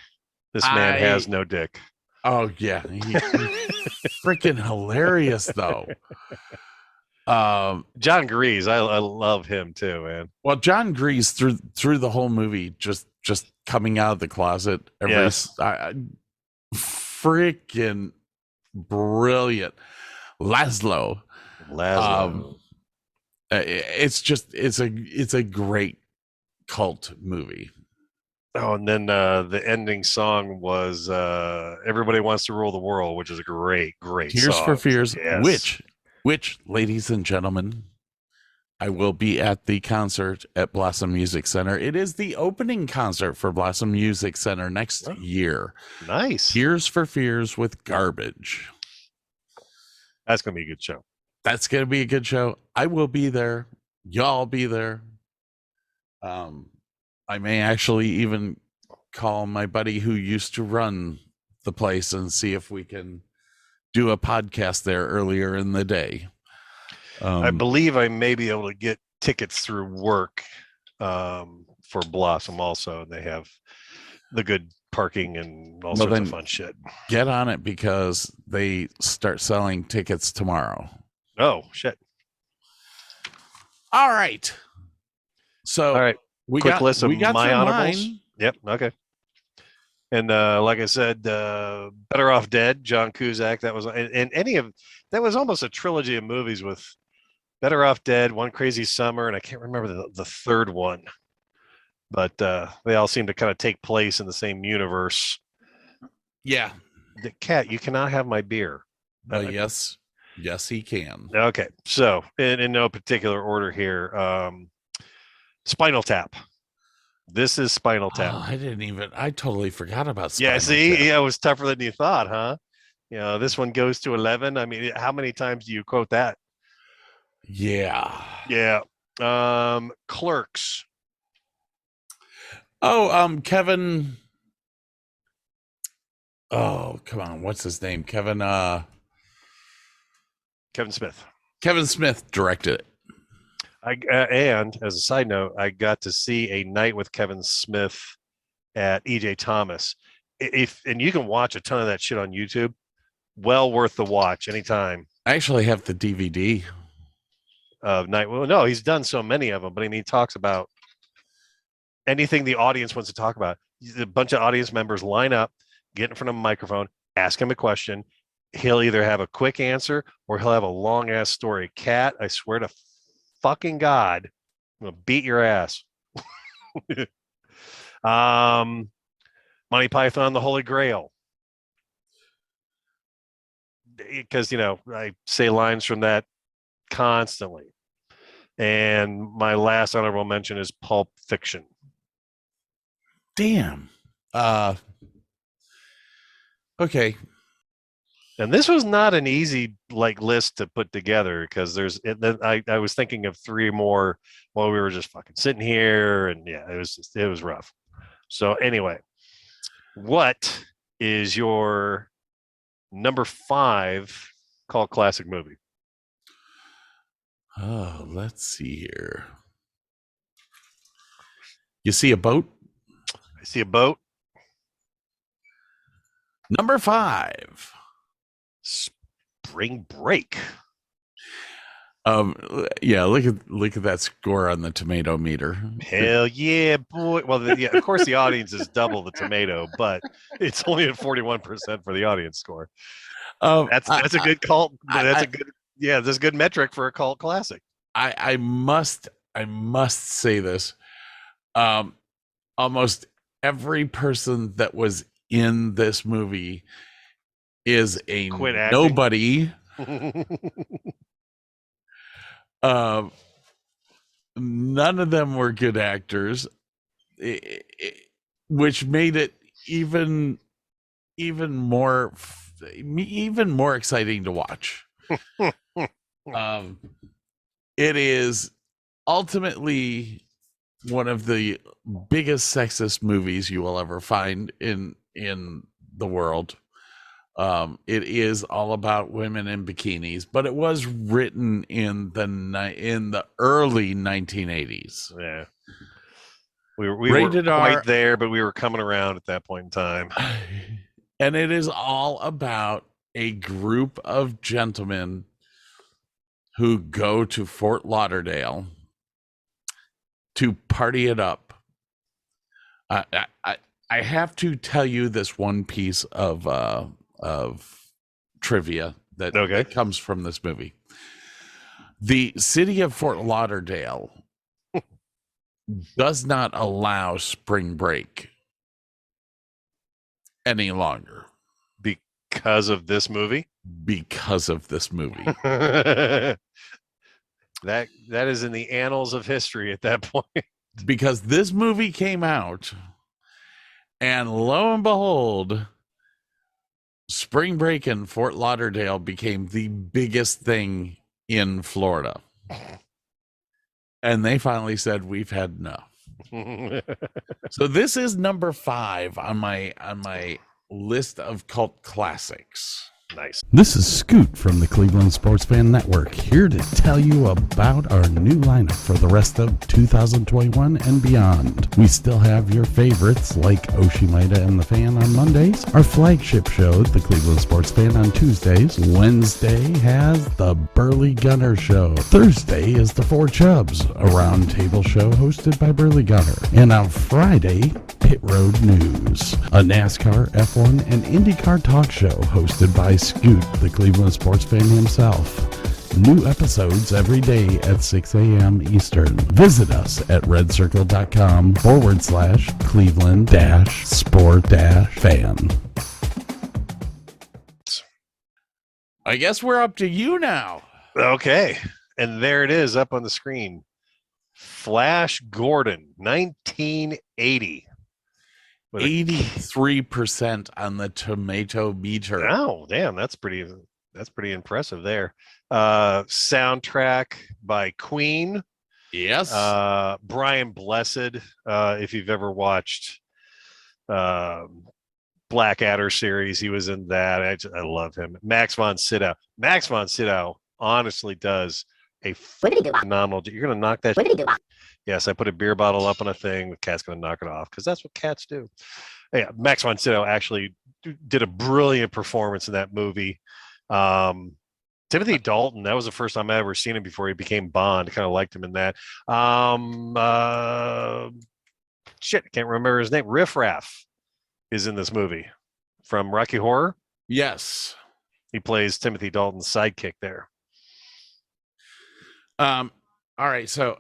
This man has no dick. Oh yeah, he's freaking hilarious though. John Grease, I love him too, man. Well, John Grease through the whole movie, just coming out of the closet, freaking brilliant. Laszlo. It's a great cult movie. Oh, and then the ending song was "Everybody Wants to Rule the World," which is a great Tears song. for Fears, yes. which, ladies and gentlemen, I will be at the concert at Blossom Music Center. It is the opening concert for Blossom Music Center next year. Nice. Tears for Fears with Garbage. That's going to be a good show. That's going to be a good show. I will be there. Y'all be there. I may actually even call my buddy who used to run the place and see if we can do a podcast there earlier in the day. I believe I may be able to get tickets through work for Blossom also. They have the good parking and all sorts of fun shit. Get on it because they start selling tickets tomorrow. Oh, shit. All right. So, all right. Quick list of my honorables. Yep. Okay. And like I said, Better Off Dead, John Cusack. That was that was almost a trilogy of movies with Better Off Dead, One Crazy Summer, and I can't remember the third one. But they all seem to kind of take place in the same universe. Yeah. The cat, you cannot have my beer. Yes, he can. Okay. So in no particular order here. Spinal Tap. This is Spinal Tap. I totally forgot about Spinal Tap. Yeah, it was tougher than you thought, huh? You know, this one goes to 11. I mean, how many times do you quote that? Yeah. Yeah. Clerks. Oh, Kevin. Oh, come on. What's his name? Kevin Smith. Kevin Smith directed it. And as a side note, I got to see A Night with Kevin Smith at EJ Thomas. And you can watch a ton of that shit on YouTube. Well worth the watch anytime. I actually have the DVD of Night. Well, no, he's done so many of them, but I mean, he talks about anything the audience wants to talk about. A bunch of audience members line up, get in front of a microphone, ask him a question. He'll either have a quick answer or he'll have a long ass story. Cat, I swear to fucking God, I'm gonna beat your ass. Monty Python, The Holy Grail. Because, you know, I say lines from that constantly. And my last honorable mention is Pulp Fiction. Damn. Okay. And this was not an easy list to put together because I was thinking of three more while we were just fucking sitting here, and yeah, it was rough. So anyway, what is your number 5 cult classic movie? Oh, let's see here. You see a boat? I see a boat. Number 5. Spring Break. Yeah, look at that score on the tomato meter. Hell yeah, boy. Well, yeah, of course the audience is double the tomato, but it's only at 41% for the audience score. That's a good cult. That's a good metric for a cult classic. I must say this. Almost every person that was in this movie is a nobody. None of them were good actors, which made it even more exciting to watch. It is ultimately one of the biggest sexist movies you will ever find in the world. It is all about women in bikinis, but it was written in the early 1980s. Yeah, we were quite there, but we were coming around at that point in time. And it is all about a group of gentlemen who go to Fort Lauderdale to party it up. I have to tell you this one piece of trivia that comes from this movie. The city of Fort Lauderdale does not allow spring break any longer because of this movie. That is in the annals of history at that point. Because this movie came out, and lo and behold, spring break in Fort Lauderdale became the biggest thing in Florida. And they finally said, we've had enough. So this is number 5 on my list of cult classics. Nice. This is Scoot from the Cleveland Sports Fan Network, here to tell you about our new lineup for the rest of 2021 and beyond. We still have your favorites like Oshimida and the Fan on Mondays, our flagship show, the Cleveland Sports Fan, on Tuesdays. Wednesday has the Burley Gunner Show. Thursday is the Four Chubs, a roundtable show hosted by Burley Gunner. And on Friday, Pit Road News, a NASCAR, F1, and IndyCar talk show hosted by Scoot, the Cleveland sports fan himself. New episodes every day at 6 a.m. Eastern. Visit us at redcircle.com/Cleveland-sport-fan. I guess we're up to you now. Okay. And there it is up on the screen. Flash Gordon, 1980. 83% on the tomato meter. Oh, damn, that's pretty impressive there. Soundtrack by Queen. Yes. Brian Blessed, if you've ever watched Blackadder series, he was in that. I love him. Max von Sydow. Max von Sydow honestly does a phenomenal. You're going to knock that. Yes, I put a beer bottle up on a thing. The cat's going to knock it off because that's what cats do. Yeah, Max von Sydow actually did a brilliant performance in that movie. Timothy Dalton, that was the first time I ever seen him before he became Bond. I kind of liked him in that. I can't remember his name. Riff Raff is in this movie from Rocky Horror. Yes. He plays Timothy Dalton's sidekick there. All right, so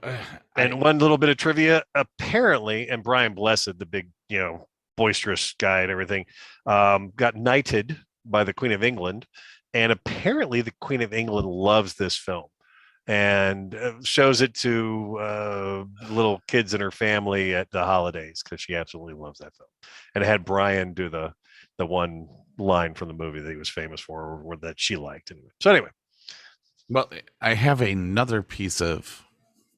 one little bit of trivia. Apparently, and Brian Blessed, the big, boisterous guy and everything, got knighted by the Queen of England, and apparently the Queen of England loves this film and shows it to little kids in her family at the holidays because she absolutely loves that film. And it had Brian do the one line from the movie that he was famous for, or that she liked. So anyway. Well, I have another piece of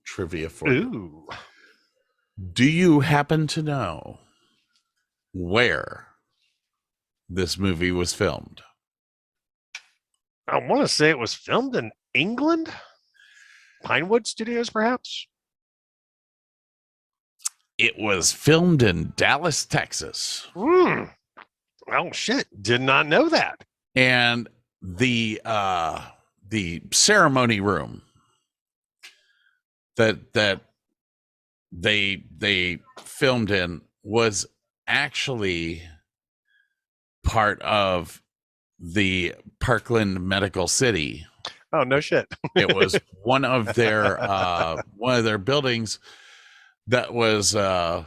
trivia for you. Do you happen to know where this movie was filmed? I want to say it was filmed in England. Pinewood Studios, perhaps? It was filmed in Dallas, Texas. Oh, shit. Did not know that. And the ceremony room that they filmed in was actually part of the Parkland Medical City. Oh, no shit. It was one of their buildings that was an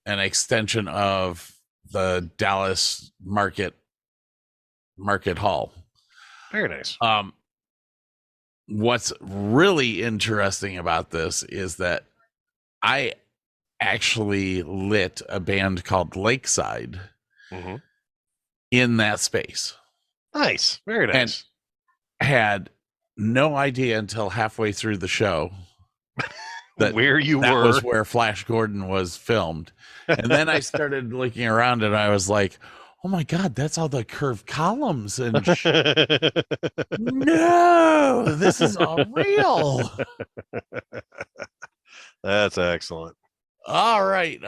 extension of the Dallas Market Hall. Very nice. What's really interesting about this is that I actually lit a band called Lakeside in that space. Nice. Very nice. And had no idea until halfway through the show that where you that were was where Flash Gordon was filmed. And then I started looking around and I was like, oh my God, that's all the curved columns and no, this is all real. That's excellent. All right.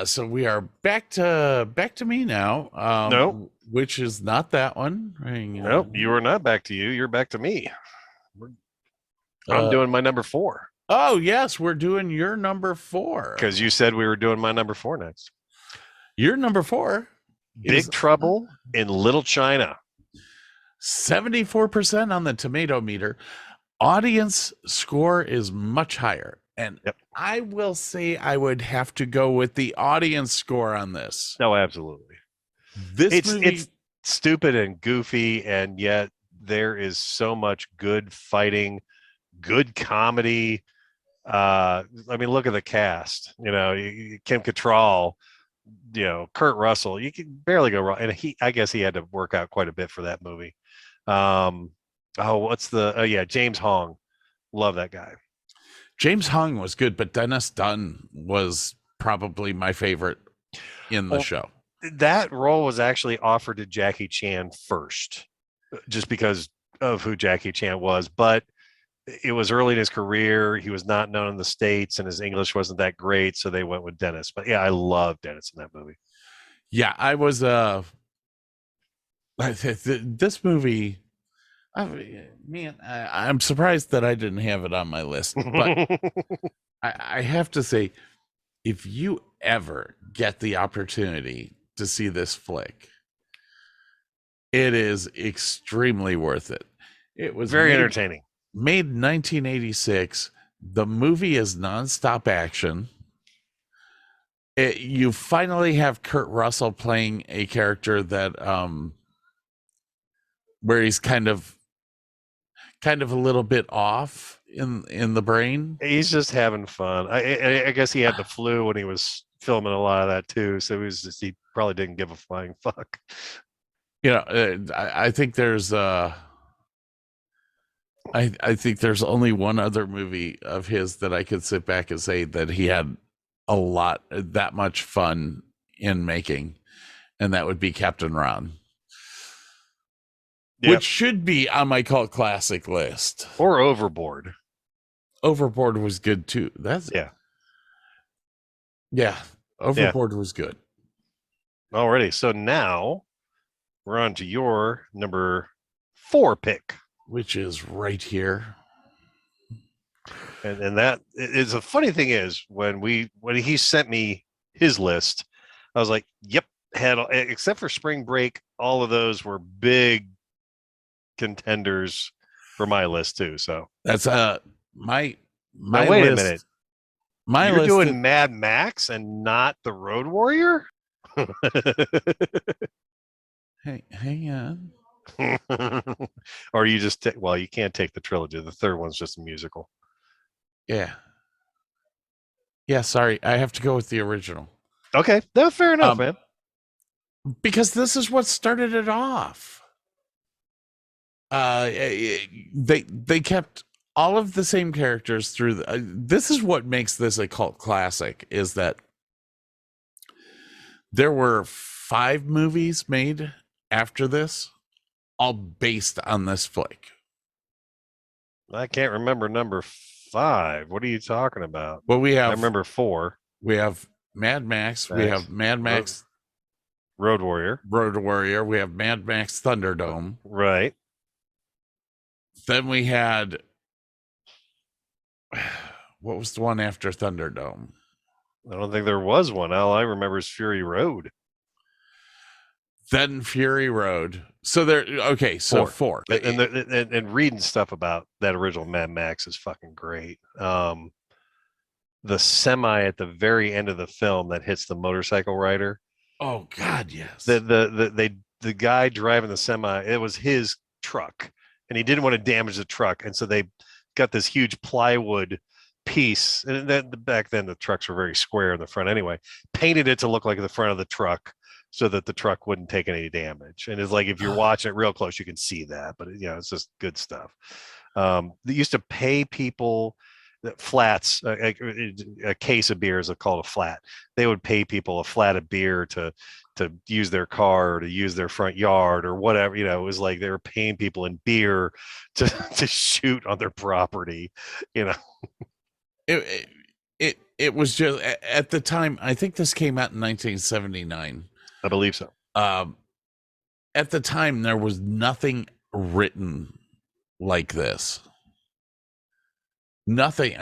So we are back to me now. Nope. Which is not that one. Nope, you are not back to you. You're back to me. I'm doing my number 4. Oh, yes, we're doing your number 4. Because you said we were doing my number 4 next. Your number 4 Big Trouble in Little China. 74% on the tomato meter. Audience score is much higher. And I will say I would have to go with the audience score on this. No, absolutely. It's stupid and goofy, and yet there is so much good fighting, good comedy. I mean, look at the cast. Kim Cattrall, Kurt Russell. You can barely go wrong. And I guess he had to work out quite a bit for that movie. James Hong. Love that guy. James Hong was good, but Dennis Dunn was probably my favorite in the show. That role was actually offered to Jackie Chan first, just because of who Jackie Chan was. But it was early in his career. He was not known in the States, and his English wasn't that great, so they went with Dennis. But yeah, I love Dennis in that movie. Yeah, I was this movie. I'm surprised that I didn't have it on my list, but I have to say, if you ever get the opportunity to see this flick, it is extremely worth it. It was very entertaining. Made in 1986. The movie is nonstop action. You finally have Kurt Russell playing a character that where he's kind of a little bit off in the brain. He's just having fun. I guess he had the flu when he was filming a lot of that too, so he probably didn't give a flying fuck. I think there's I think there's only one other movie of his that I could sit back and say that he had that much fun in making, and that would be Captain Ron. Yep. Which should be on my cult classic list. Or Overboard. Overboard was good too. Overboard was good. Alrighty, so now we're on to your number 4 pick, which is right here. And that is a funny thing is when he sent me his list, I was like, yep, except for Spring Break, all of those were big contenders for my list too. So that's my now, wait list. A minute. You're list doing Mad Max and not the Road Warrior? Hey, hang on. Or you just you can't take the trilogy. The third one's just a musical. Yeah, sorry, I have to go with the original. Okay, no, fair enough, man. Because this is what started it off. They kept all of the same characters through this is what makes this a cult classic, is that there were 5 movies made after this, all based on this flick. I can't remember number 5. What are you talking about? Well, I remember 4. We have Mad Max. We have Mad Max Road Warrior. We have Mad Max Thunderdome. Right. Then we had What was the one after Thunderdome? I don't think there was one. All I remember is Fury Road. Then Fury Road. So there. Okay, so four. And reading stuff about that original Mad Max is fucking great. The semi at the very end of the film that hits the motorcycle rider. Oh God, yes. The guy driving the semi, it was his truck, and he didn't want to damage the truck, and so they got this huge plywood piece. And then back then the trucks were very square in the front anyway. Painted it to look like the front of the truck, so that the truck wouldn't take any damage. And it's like if you're watching it real close, you can see that. But it's just good stuff. They used to pay people flats, a case of beer is called a flat. They would pay people a flat of beer to use their car or to use their front yard or whatever. It was like they were paying people in beer to shoot on their property. It was just at the time. I think this came out in 1979. I believe so. At the time, there was nothing written like this. Nothing.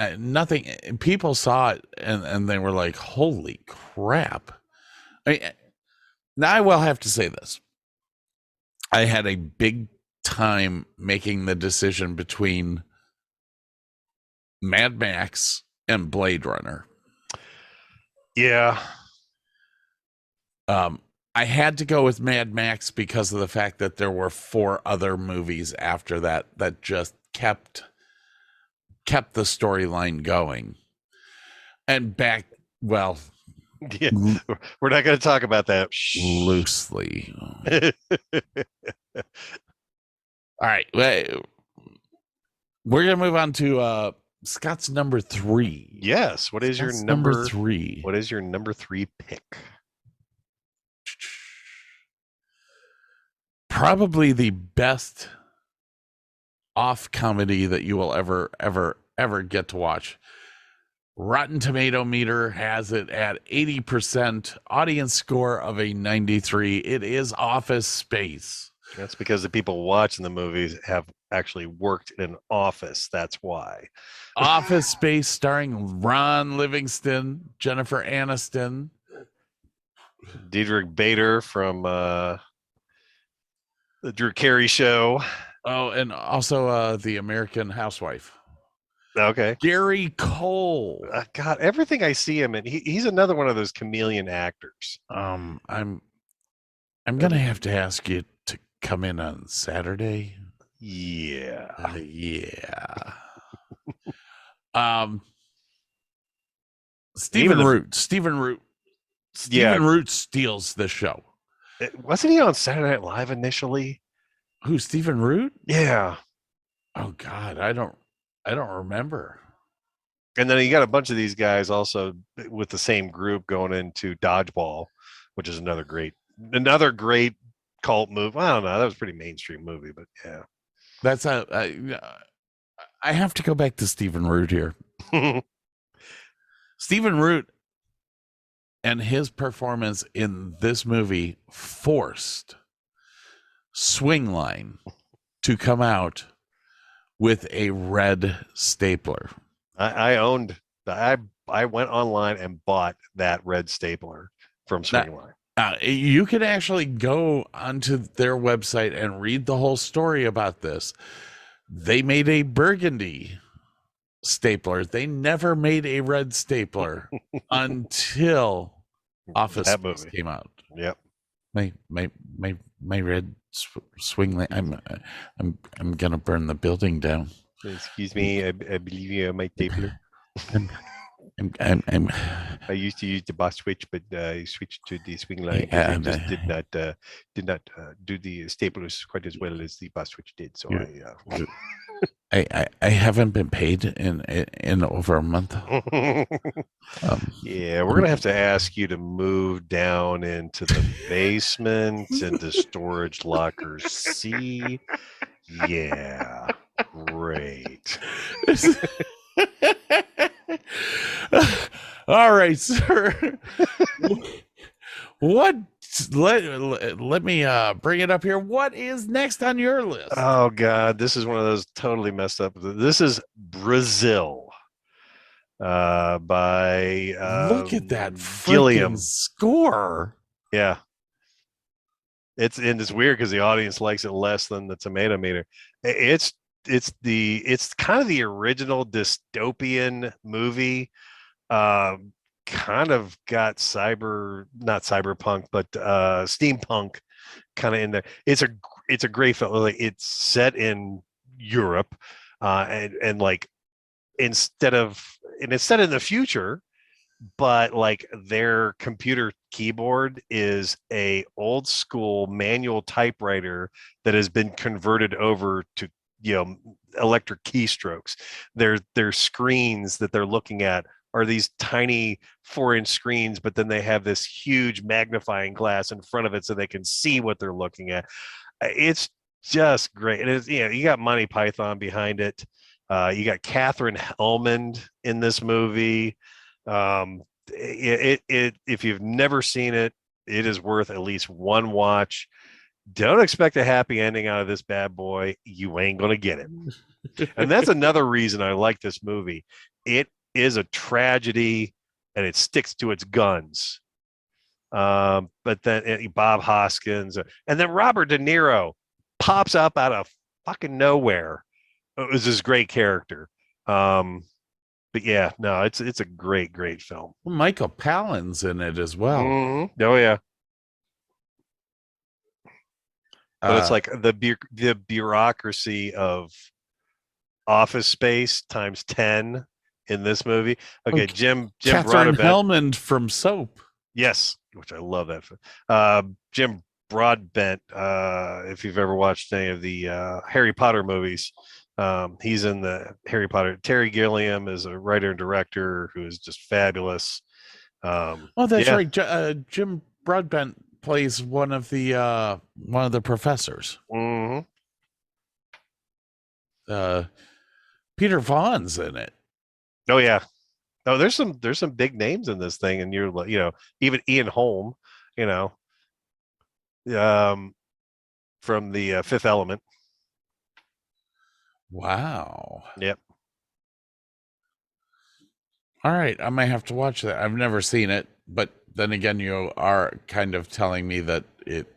People saw it and they were like, "Holy crap!" Now I will have to say this: I had a big time making the decision between Mad Max and Blade Runner. Yeah. I had to go with Mad Max because of the fact that there were 4 other movies after that just kept the storyline going. And well, yeah, we're not going to talk about that loosely. All right, we're going to move on to Scott's number 3. Yes. What is Scott's your number 3? What is your number 3 pick? Probably the best off comedy that you will ever get to watch. Rotten Tomato meter has it at 80%, audience score of a 93. It is Office Space. That's because the people watching the movies have actually worked in an office. That's why. Office Space, starring Ron Livingston, Jennifer Aniston, Diedrich Bader from the Drew Carey Show. Oh, and also The American Housewife. Okay. Gary Cole. God, everything I see him in, he's another one of those chameleon actors. I'm gonna have to ask you to come in on Saturday. Yeah. Yeah. Stephen Root steals the show. Wasn't he on Saturday Night Live initially? Who, Stephen Root? Yeah. Oh God, I don't remember. And then you got a bunch of these guys also with the same group going into Dodgeball, which is another great cult movie. I don't know. That was a pretty mainstream movie, but yeah. That's I have to go back to Stephen Root here. Stephen Root and his performance in this movie forced Swing Line to come out with a red stapler. I went online and bought that red stapler from Swing Line. You could actually go onto their website and read the whole story about this. They made a burgundy stapler. They never made a red stapler until Office Space came out. Yep. My red swing line. I'm gonna burn the building down. Excuse me, I believe you are my stapler. I used to use the boss switch, but I switched to the swing line. I just did not do the staplers quite as well as the boss switch did. So I haven't been paid in over a month. Yeah, we're gonna have to ask you to move down into the basement into storage lockers. See, yeah, great. All right, sir. Let me bring it up here. What is next on your list? Oh God, this is one of those totally messed up. This is Brazil. by Look at that freaking Gilliam. score. Yeah, it's weird because the audience likes it less than the tomato meter. It's kind of the original dystopian movie. Um, Kind of got not cyberpunk, but steampunk kind of in there. It's a great film. Like it's set in Europe, and like it's set in the future, but like their computer keyboard is a old school manual typewriter that has been converted over to electric keystrokes. Their screens that they're looking at are these tiny 4-inch screens, but then they have this huge magnifying glass in front of it so they can see what they're looking at. It's just great. And it's, you got Monty Python behind it. You got Catherine Hellman in this movie. If you've never seen it, it is worth at least one watch. Don't expect a happy ending out of this bad boy. You ain't gonna get it. And that's another reason I like this movie. It is a tragedy and it sticks to its guns. But then Bob Hoskins and then Robert De Niro pops up out of fucking nowhere. It was this great character. But yeah, no, it's a great film. Michael Pallin's in it as well. Mm-hmm. Oh yeah. But it's like the bureaucracy of Office Space times 10 in this movie. Okay, Jim Catherine Broadbent. Hellman from Soap. Yes, which I love that. Jim Broadbent, if you've ever watched any of the Harry Potter movies, he's in the Harry Potter. Terry Gilliam is a writer and director who is just fabulous. That's right. Jim Broadbent plays one of the professors. Mm-hmm. Peter Vaughn's in it. Oh yeah. Oh, there's some big names in this thing, and you're like, even Ian Holm, from the Fifth Element. Wow. Yep. All right, I might have to watch that. I've never seen it, but then again, you are kind of telling me that it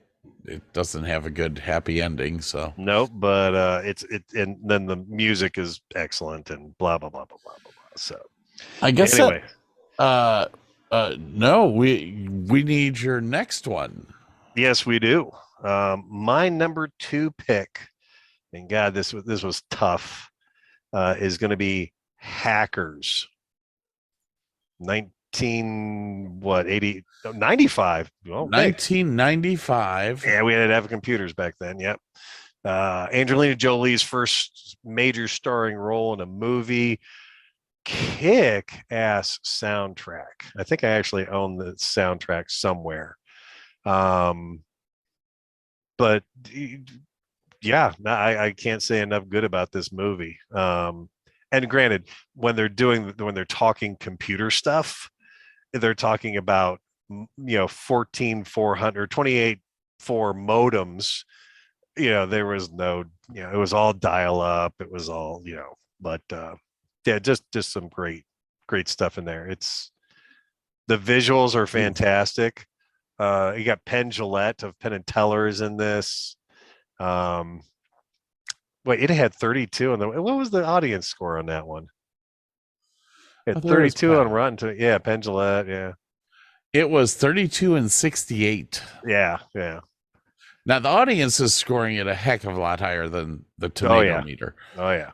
doesn't have a good happy ending. So nope, but and then the music is excellent and blah blah blah blah blah blah. So I guess anyway, no, we need your next one. Yes, we do. My number 2 pick, and God, this was tough. Is going to be Hackers. 95. Well, 1995. Yeah, we had to have computers back then. Yep. Angelina Jolie's first major starring role in a movie. Kick-ass soundtrack. I think I actually own the soundtrack somewhere. But yeah, I can't say enough good about this movie. And granted, when they're talking computer stuff, they're talking about 14400 284 modems. There was no, it was all dial up. It was all, but yeah, just some great stuff in there. The visuals are fantastic. You got Penn Jillette of Penn and Teller is in this. Wait, it had 32 on what was the audience score on that one? It had 32 on Rotten. Yeah, Penn Jillette. Yeah, it was 32 and 68. Yeah. Now the audience is scoring it a heck of a lot higher than the tomato meter. Oh yeah.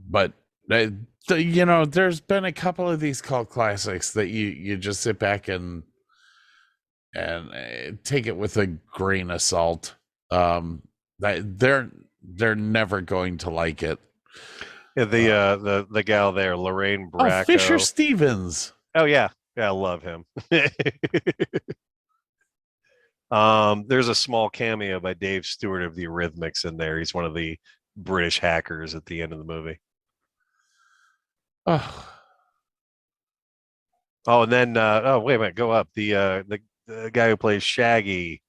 But there's been a couple of these cult classics that you just sit back and take it with a grain of salt. They're never going to like it. Yeah, the gal there, Lorraine Bracco. Fisher Stevens. Oh yeah, I love him. There's a small cameo by Dave Stewart of the Eurythmics in there. He's one of the British hackers at the end of the movie. Oh, and then wait a minute, go up. The guy who plays Shaggy,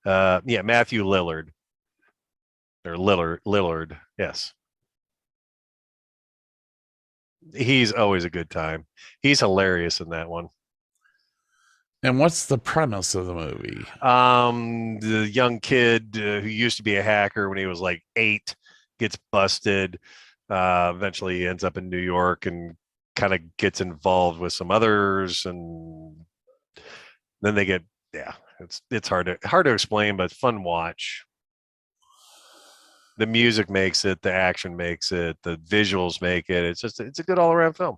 Matthew Lillard. Or Lillard, yes. He's always a good time. He's hilarious in that one. And what's the premise of the movie? The young kid who used to be a hacker when he was like 8 gets busted. Eventually, he ends up in New York and kind of gets involved with some others, and then they get it's hard to explain, but fun watch. The music makes it, the action makes it, the visuals make it. It's a good all around film.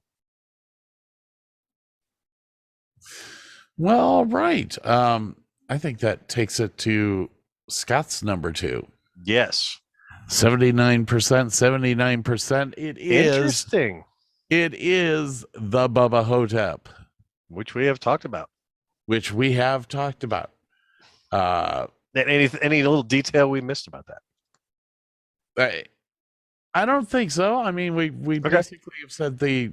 Well, all right. I think that takes it to Scott's number 2. Yes. 79%, 79%. It is interesting. It is the Bubba Ho Tep, which we have talked about. Any little detail we missed about that? I don't think so. I mean, we Okay. basically have said the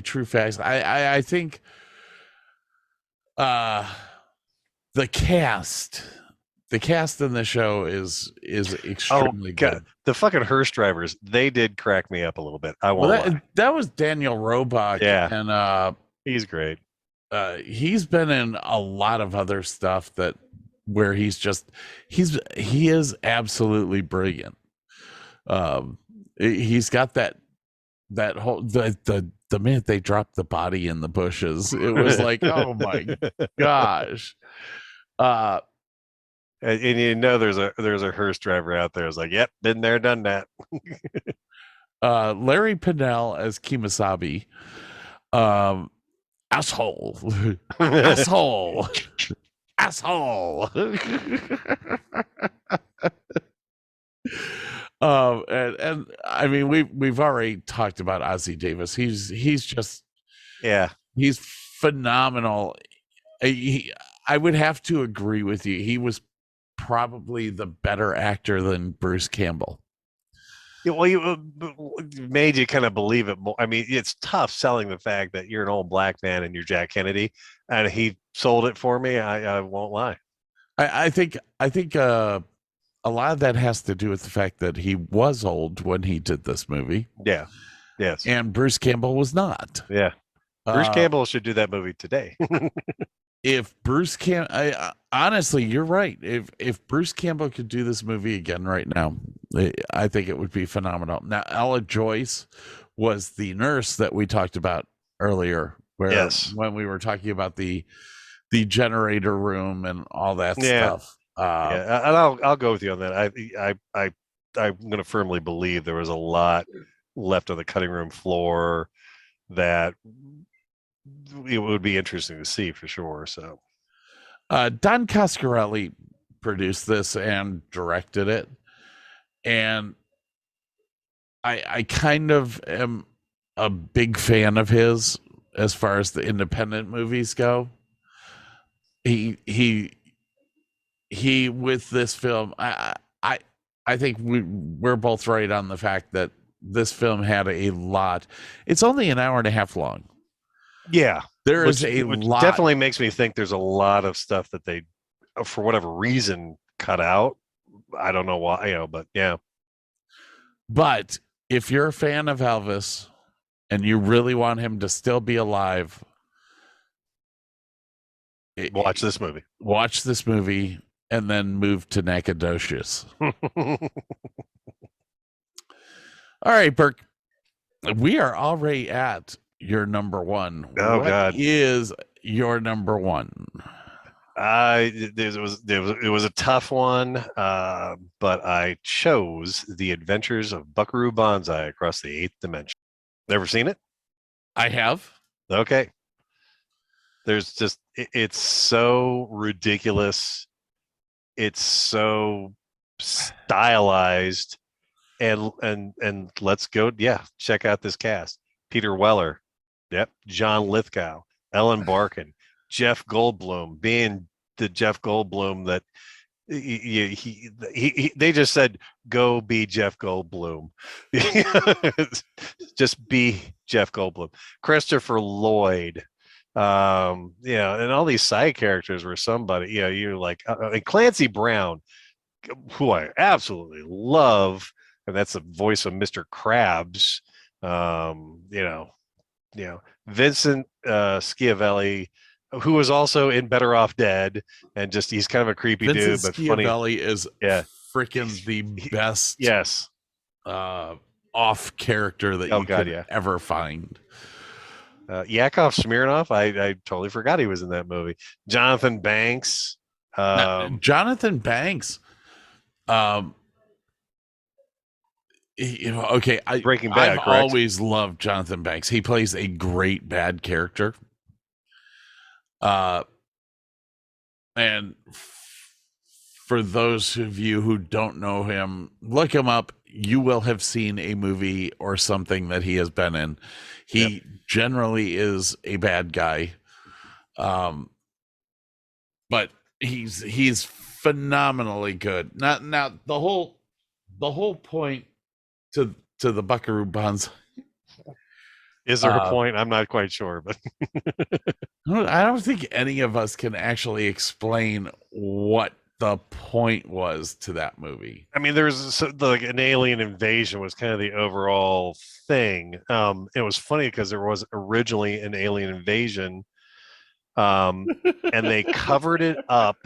true facts. I think the cast in the show is extremely good. The fucking hearse drivers, they did crack me up a little bit. That was Daniel Roebuck. Yeah, and he's great. He's been in a lot of other stuff where he is absolutely brilliant. He's got that whole the minute they dropped the body in the bushes, it was like, oh my gosh. And there's a hearse driver out there. It's like, yep, been there, done that. Larry Pinnell as Kemosabe. Asshole. Asshole. Asshole. And I mean, we've already talked about Ossie Davis. He's just, he's phenomenal. I would have to agree with you. He was probably the better actor than Bruce Campbell. Yeah, well, you made you kind of believe it more. I mean, it's tough selling the fact that you're an old black man and you're Jack Kennedy, and he sold it for me. I won't lie. I think a lot of that has to do with the fact that he was old when he did this movie. Yeah. Yes. And Bruce Campbell was not. Yeah. Bruce Campbell should do that movie today. If Bruce honestly, you're right. If Bruce Campbell could do this movie again right now, I think it would be phenomenal. Now, Ella Joyce was the nurse that we talked about earlier, when we were talking about the generator room and all that stuff. And I'll go with you on that. I'm going to firmly believe there was a lot left on the cutting room floor that it would be interesting to see for sure. So, Don Coscarelli produced this and directed it, and I kind of am a big fan of his as far as the independent movies go. He with this film, I think we're both right on the fact that this film had a lot. It's only an hour and a half long. Yeah, there is a lot. Definitely makes me think there's a lot of stuff that they, for whatever reason, cut out. I don't know why, but yeah. But if you're a fan of Elvis and you really want him to still be alive, watch this movie. Watch this movie and then move to Nacogdoches. All right, Burke. We are already at your number one. Oh, what God. Is your number one? It was a tough one, but I chose The Adventures of Buckaroo Banzai Across the Eighth Dimension. Never seen it? I have. Okay. There's just, it's so ridiculous. It's so stylized, and let's go. Yeah, check out this cast: Peter Weller, John Lithgow, Ellen Barkin, Jeff Goldblum, being the Jeff Goldblum that they just said, go be Jeff Goldblum. Just be Jeff Goldblum. Christopher Lloyd, and all these side characters were somebody, you're like, and Clancy Brown, who I absolutely love, and that's the voice of Mr. Krabs. You know, Vincent Schiavelli, who was also in Better Off Dead, and just he's kind of a creepy Vincent dude, but funny. Schiavelli is Yeah, freaking the best. Yes. Off character that you could ever find. Yakov Smirnoff, I totally forgot he was in that movie. Jonathan Banks. Jonathan Banks. Okay, Breaking Bad. I've always loved Jonathan Banks. He plays a great bad character. And for those of you who don't know him, look him up. You will have seen a movie or something that he has been in. He generally is a bad guy. But he's phenomenally good. Now the whole point to the Buckaroo Banzai. Is there a point? I'm not quite sure, but I don't think any of us can actually explain what the point was to that movie. I mean, there's like an alien invasion was kind of the overall thing. It was funny because there was originally an alien invasion, and they covered it up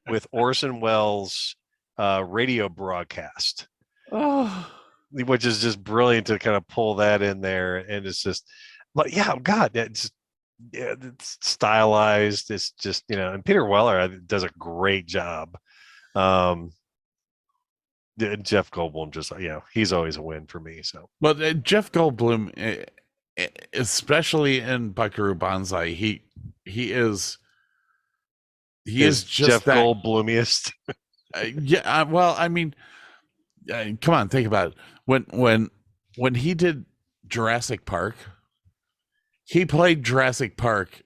with Orson Welles' radio broadcast, which is just brilliant to kind of pull that in there. And it's just, but yeah, God, it's stylized. It's just, and Peter Weller does a great job. Jeff Goldblum just, he's always a win for me. So, but Jeff Goldblum, especially in Buckaroo Banzai, he is just Jeff Goldblumiest. Well, I mean, come on, think about it. When he did Jurassic Park, he played Jurassic Park.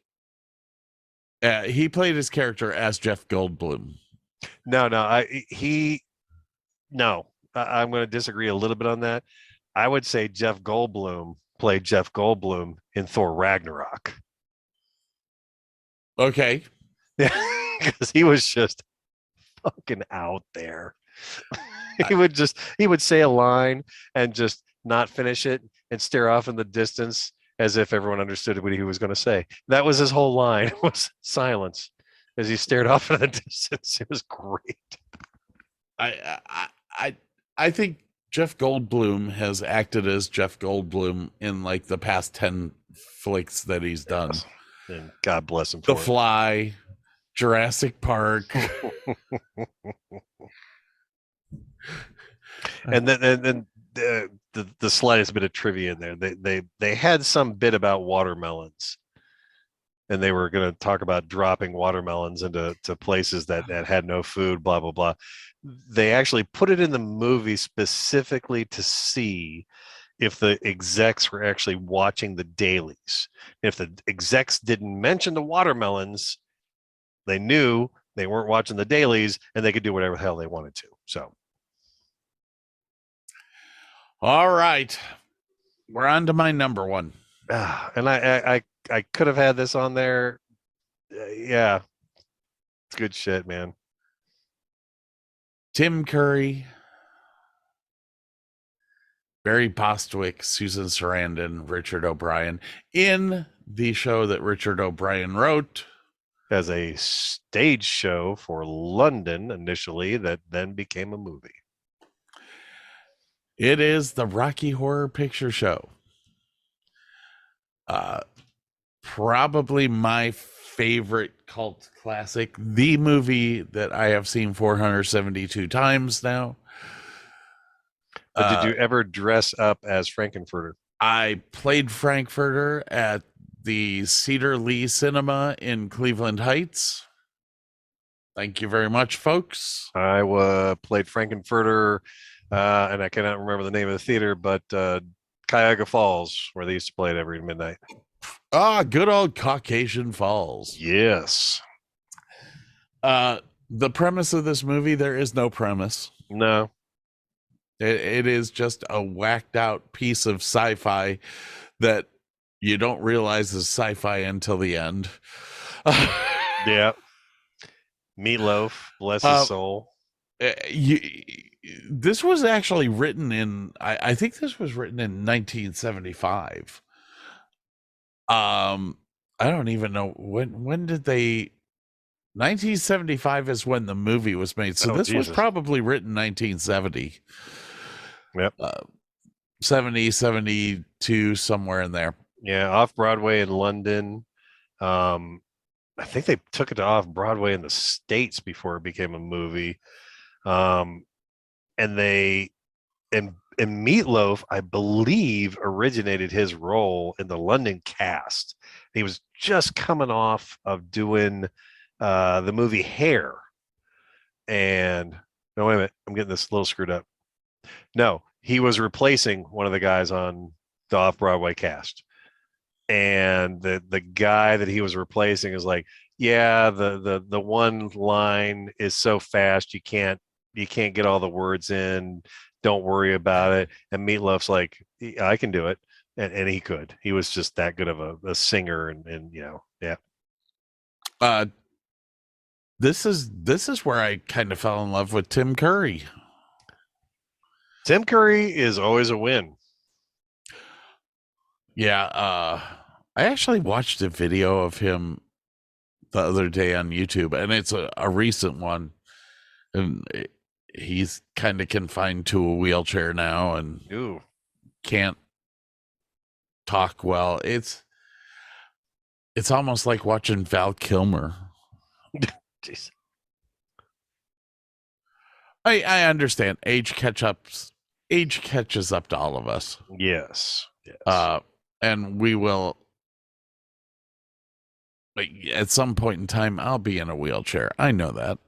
He played his character as Jeff Goldblum. No, I'm going to disagree a little bit on that. I would say Jeff Goldblum played Jeff Goldblum in Thor Ragnarok. Okay. Yeah, because he was just fucking out there. He would say a line and just not finish it and stare off in the distance as if everyone understood what he was going to say. That was his whole line, was silence as he stared off in the distance. It was great. I think Jeff Goldblum has acted as Jeff Goldblum in like the past 10 flicks that he's done. And God bless him for The Fly, Jurassic Park. And then the slightest bit of trivia in there. They had some bit about watermelons, and they were going to talk about dropping watermelons into places that had no food, blah, blah, blah. They actually put it in the movie specifically to see if the execs were actually watching the dailies. If the execs didn't mention the watermelons, they knew they weren't watching the dailies and they could do whatever the hell they wanted to. So. All right. We're on to my number one. And I could have had this on there. Yeah. It's good shit, man. Tim Curry, Barry Bostwick, Susan Sarandon, Richard O'Brien in the show that Richard O'Brien wrote. As a stage show for London initially, that then became a movie. It is the Rocky Horror Picture Show. Probably my favorite cult classic, the movie that I have seen 472 times now. But did you ever dress up as Frankenfurter? I played Frankfurter at the Cedar Lee Cinema in Cleveland Heights. Thank you very much, folks. I played Frankenfurter, and I cannot remember the name of the theater, but Cuyahoga Falls, where they used to play it every midnight. Good old Caucasian Falls. Yes. The premise of this movie, there is no premise. No. It is just a whacked out piece of sci-fi that you don't realize is sci-fi until the end. Yeah. Meatloaf, bless his soul. this was actually written in, I think this was written in 1975. I don't even know when did they, 1975 is when the movie was made. So this was probably written 1970. Yep. 70, 72, somewhere in there. Yeah, off Broadway in London. I think they took it to off Broadway in the States before it became a movie. And Meatloaf, I believe, originated his role in the London cast. He was just coming off of doing the movie Hair. And no, wait a minute, I'm getting this a little screwed up. No, he was replacing one of the guys on the off-Broadway cast. And the guy that he was replacing is like, yeah, the one line is so fast you can't get all the words in. Don't worry about it. And Meatloaf's like, I can do it, and he could. He was just that good of a singer, and yeah. This is where I kind of fell in love with Tim Curry. Tim Curry is always a win. Yeah, I actually watched a video of him the other day on YouTube, and it's a recent one, and he's kind of confined to a wheelchair now and can't talk well. It's almost like watching Val Kilmer. Jeez. I understand age catches up to all of us. Yes. And we will, like, at some point in time, I'll be in a wheelchair. I know that.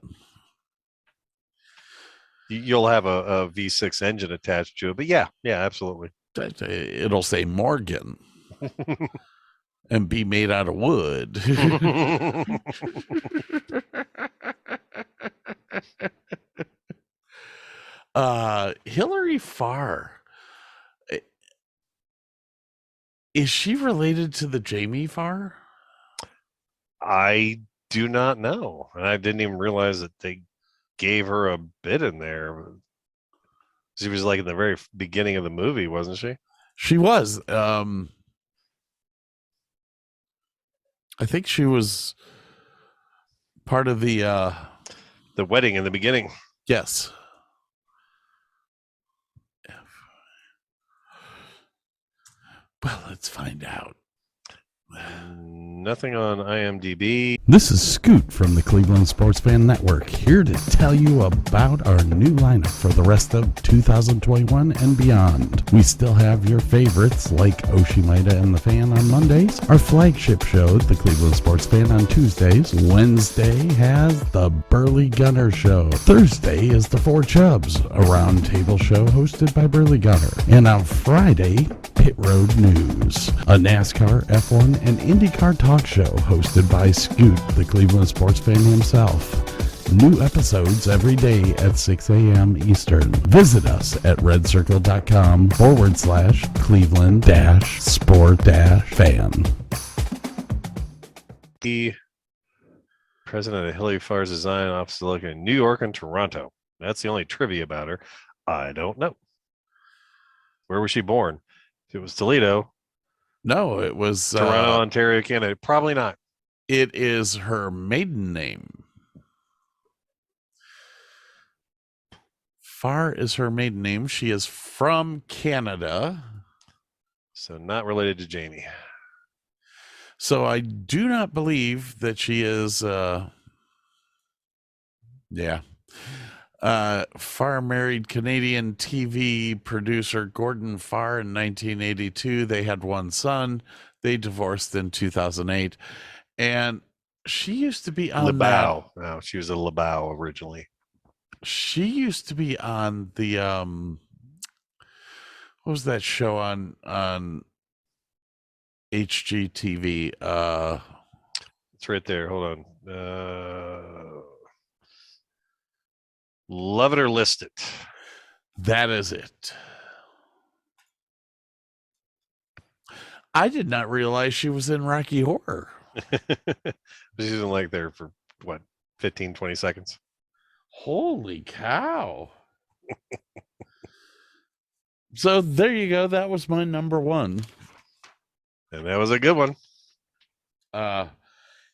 You'll have a V6 engine attached to it, but yeah, absolutely. It'll say Morgan and be made out of wood. Hillary Farr. Is she related to the Jamie Farr? I do not know. And I didn't even realize that they gave her a bit in there. She was like in the very beginning of the movie, wasn't she? She was. I think she was part of the wedding in the beginning. Yes. Well, let's find out. Nothing on IMDb. This is Scoot from the Cleveland Sports Fan Network, here to tell you about our new lineup for the rest of 2021 and beyond. We still have your favorites like Oshimida and the Fan on Mondays, our flagship show, the Cleveland Sports Fan, on Tuesdays. Wednesday has the Burley Gunner Show. Thursday is the Four Chubs, a roundtable show hosted by Burley Gunner. And on Friday, Pit Road News, a NASCAR, F1, and IndyCar talk show hosted by Scoot, the Cleveland sports fan himself. New episodes every day at 6 a.m. Eastern. Visit us at redcircle.com/Cleveland-sport-fan. The president of Hillary Farr's design office located in New York and Toronto. That's the only trivia about her. I don't know. Where was she born? If it was Toledo. No, it was Toronto, Ontario, Canada. Probably not. It is her maiden name. Farr is her maiden name. She is from Canada. So not related to Jamie. So I do not believe that she is, Farr married Canadian TV producer Gordon Farr in 1982. They had one son. They divorced in 2008. And she used to be on Labau. No, she was a Labau originally. She used to be on the what was that show on HGTV? It's right there. Hold on. Love It or List It. That is it. I did not realize she was in Rocky Horror. She's in like there for what, 15, 20 seconds. Holy cow. So there you go. That was my number one. And that was a good one.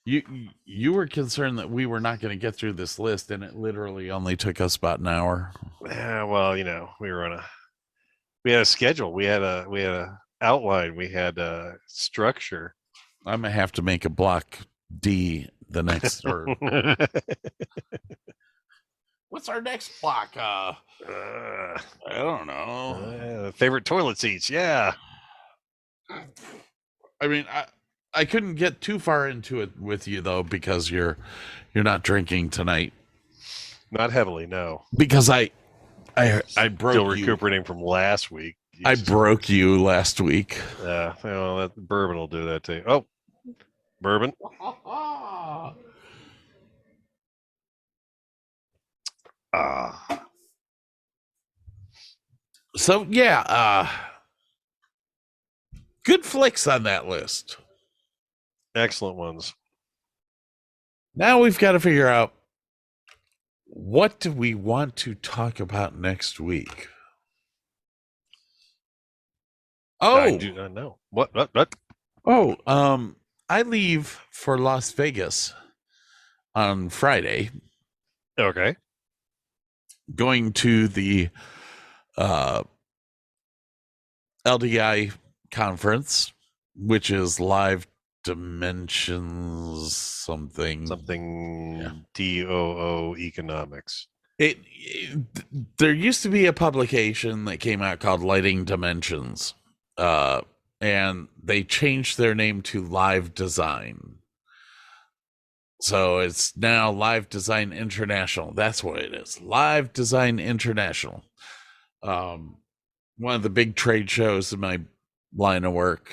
You were concerned that we were not going to get through this list, and it literally only took us about an hour. Yeah, well, we had a schedule, we had a outline, we had a structure. I'm gonna have to make a block D the next or what's our next block? I don't know. Favorite toilet seats, yeah. I mean, I couldn't get too far into it with you though because you're not drinking tonight. Not heavily, no. Because I broke Still recuperating from last week. I broke you last week. Yeah, well, that bourbon will do that to you. Oh, bourbon. So yeah, good flicks on that list. Excellent ones. Now we've got to figure out what do we want to talk about next week. Oh, I do not know. What? Oh, I leave for Las Vegas on Friday. Okay. Going to the LDI conference, which is Live Dimensions something Yeah. DOO economics. There used to be a publication that came out called Lighting Dimensions, and they changed their name to Live Design. So it's now Live Design International. That's what it is. Live Design International. One of the big trade shows in my line of work.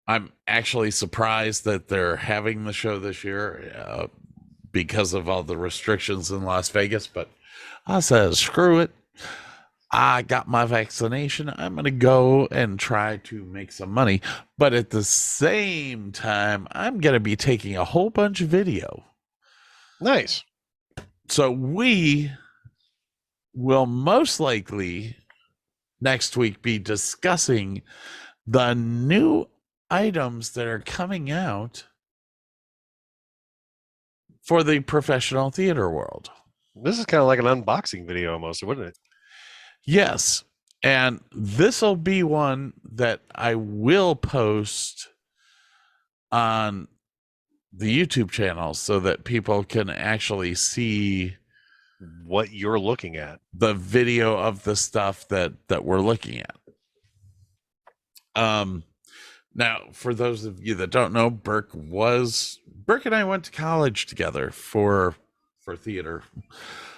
I'm actually surprised that they're having the show this year because of all the restrictions in Las Vegas. But I said, screw it. I got my vaccination. I'm going to go and try to make some money. But at the same time, I'm going to be taking a whole bunch of video. Nice. So we will most likely next week be discussing the new items that are coming out for the professional theater world. This is kind of like an unboxing video almost, wouldn't it? Yes. And this will be one that I will post on the YouTube channel so that people can actually see what you're looking at, the video of the stuff that we're looking at. Now, for those of you that don't know, Burke and I went to college together for theater.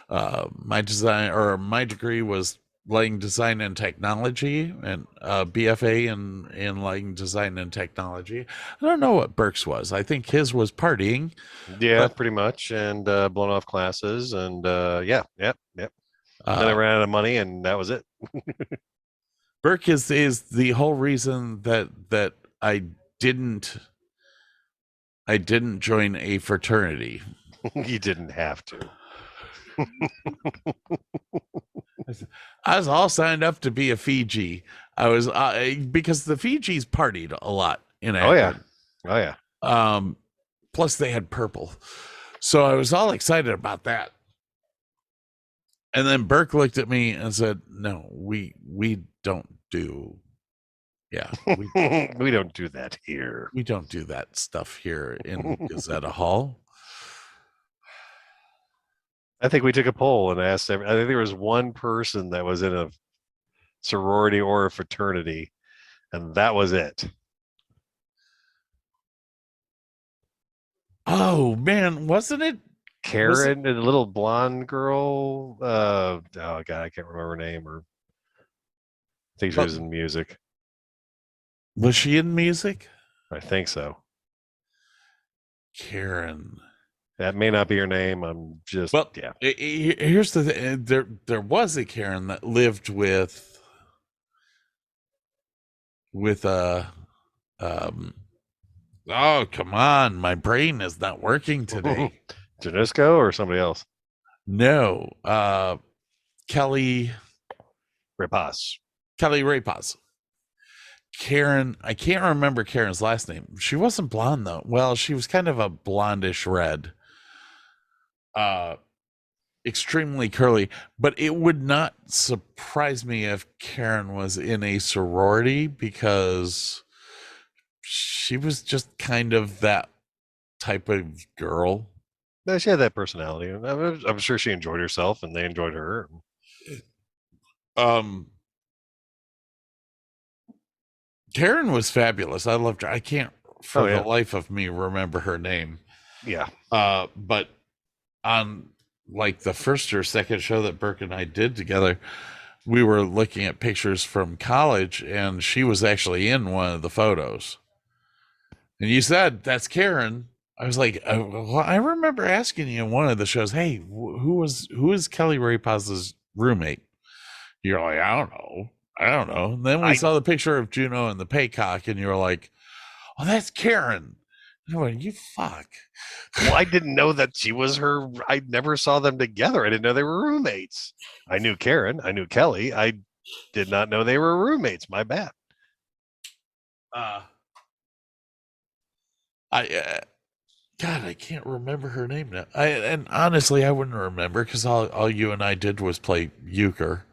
My degree was lighting design and technology, and BFA in lighting design and technology. I don't know what Burke's was. I think his was partying. Yeah, pretty much, and blown off classes, and yep. Then I ran out of money, and that was it. Burke is the whole reason that I didn't join a fraternity. You didn't have to. I was all signed up to be a Fiji. I was because the Fijis partied a lot in Akron. Oh yeah. Plus they had purple, so I was all excited about that. And then Burke looked at me and said, "No, we don't do, we don't do that here. We don't do that stuff here in Gazetta Hall." I think we took a poll and asked I think there was one person that was in a sorority or a fraternity, and that was it. Oh man, wasn't it Karen, the little blonde girl? Oh god, I can't remember her name. Or I think she was in music. Was she in music? I think so. Karen. That may not be her name. I'm just yeah. Here's the thing. There was a Karen that lived with oh come on, my brain is not working today. Janisco or somebody else? No. Kelly Repas. Rapaz. Karen, I can't remember Karen's last name. She wasn't blonde though. Well, she was kind of a blondish red. Extremely curly, but it would not surprise me if Karen was in a sorority because she was just kind of that type of girl. No, she had that personality, and I'm sure she enjoyed herself, and they enjoyed her. Karen was fabulous. I loved her. I can't for Oh, yeah. the life of me remember her name. Yeah. But on like the first or second show that Burke and I did together, we were looking at pictures from college, and she was actually in one of the photos. And you said, "That's Karen." I was like, well, I remember asking you in one of the shows, "Hey, who is Kelly Ray Paz's roommate?" You're like, I don't know. And then we saw the picture of Juno and the Paycock, and you were like, "Oh, that's Karen." And I went, "You fuck." Well, I didn't know that she was her. I never saw them together. I didn't know they were roommates. I knew Karen. I knew Kelly. I did not know they were roommates. My bad. God, I can't remember her name now. And honestly, I wouldn't remember because all you and I did was play euchre,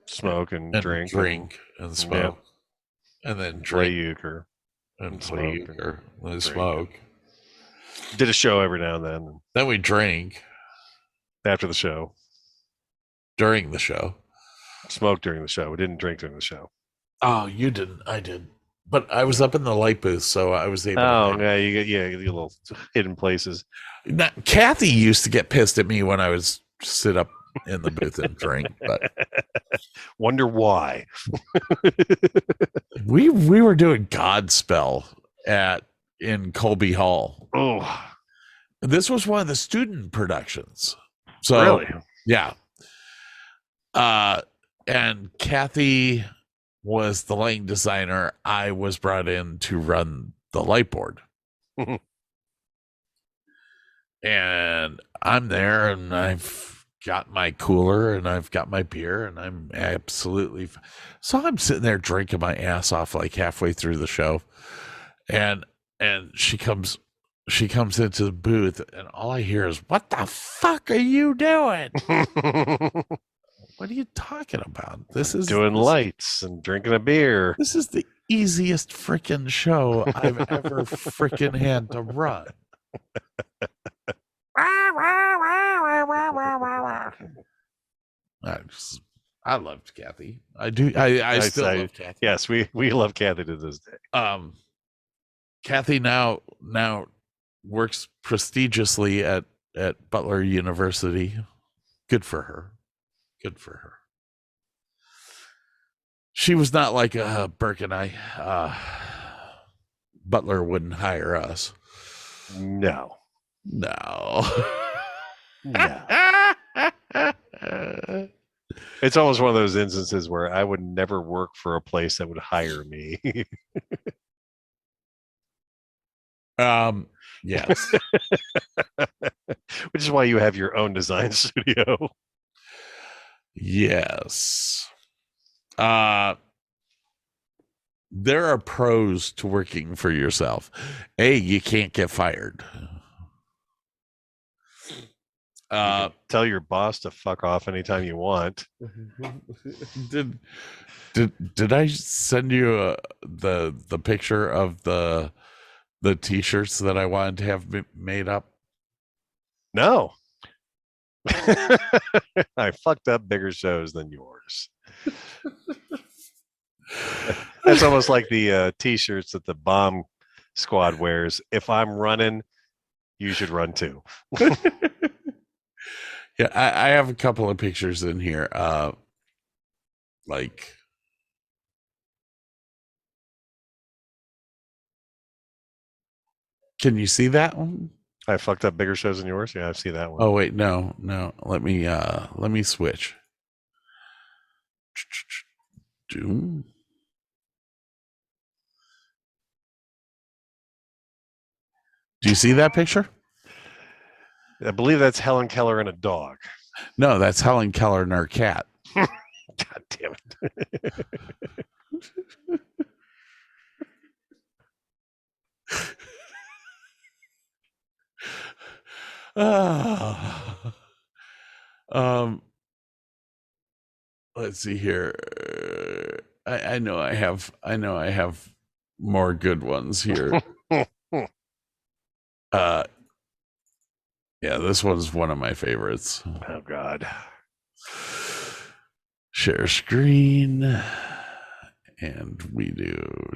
Smoke and drink and smoke, and then play drink euchre and play euchre and drink. smoke. Did a show every now and then. Then we drank after the show, during the show, smoke during the show. We didn't drink during the show. Oh, you didn't. I did. But I was up in the light booth, so I was able to. You get little hidden places. Now, Kathy used to get pissed at me when I was sit up in the booth and drink, but wonder why. we were doing Godspell in Colby Hall. Oh, this was one of the student productions. So really? Yeah. And Kathy was the lighting designer. I was brought in to run the light board. And I'm there, and I've got my cooler, and I've got my beer, and I'm absolutely so I'm sitting there drinking my ass off like halfway through the show, and she comes into the booth, and all I hear is, "What the fuck are you doing?" What are you talking about? This is doing lights and drinking a beer. This is the easiest freaking show I've ever freaking had to run. I loved Kathy. I do. I still love Kathy. Yes, we love Kathy to this day. Kathy now works prestigiously at Butler University. Good for her. Good for her. She was not like Burke and I. Butler wouldn't hire us. No. It's almost one of those instances where I would never work for a place that would hire me. Yes. Which is why you have your own design studio. Yes. There are pros to working for yourself. A, you can't get fired. You tell your boss to fuck off anytime you want. Did I send you the picture of the t-shirts that I wanted to have made up? No. I fucked up bigger shows than yours. That's almost like the t-shirts that the bomb squad wears. If I'm running, you should run too. Yeah, I have a couple of pictures in here. Like, can you see that one? I fucked up bigger shows than yours. Yeah, I see that one. Oh wait, no. Let me switch. Do you see that picture? I believe that's Helen Keller and a dog. No, that's Helen Keller and her cat. God damn it. Let's see here. I know I have more good ones here. Yeah, this one's one of my favorites. Oh God. Share screen, and we do.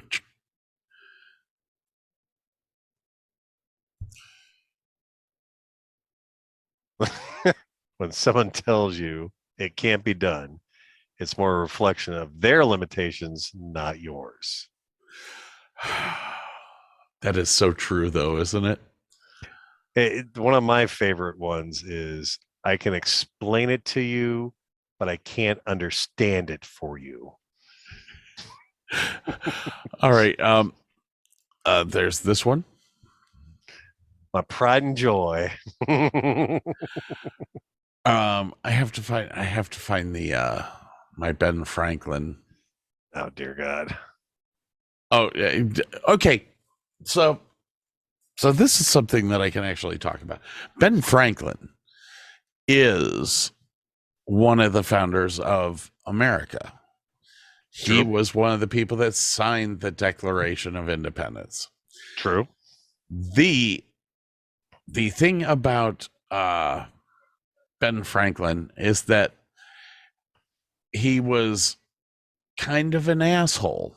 When someone tells you it can't be done, it's more a reflection of their limitations, not yours. That is so true, though, isn't it? One of my favorite ones is I can explain it to you, but I can't understand it for you. All right. There's this one. My pride and joy. I have to find the my Ben Franklin. Oh dear God. Oh, okay. So this is something that I can actually talk about. Ben Franklin is one of the founders of America. He was one of the people that signed the Declaration of Independence. True. The thing about Ben Franklin is that he was kind of an asshole.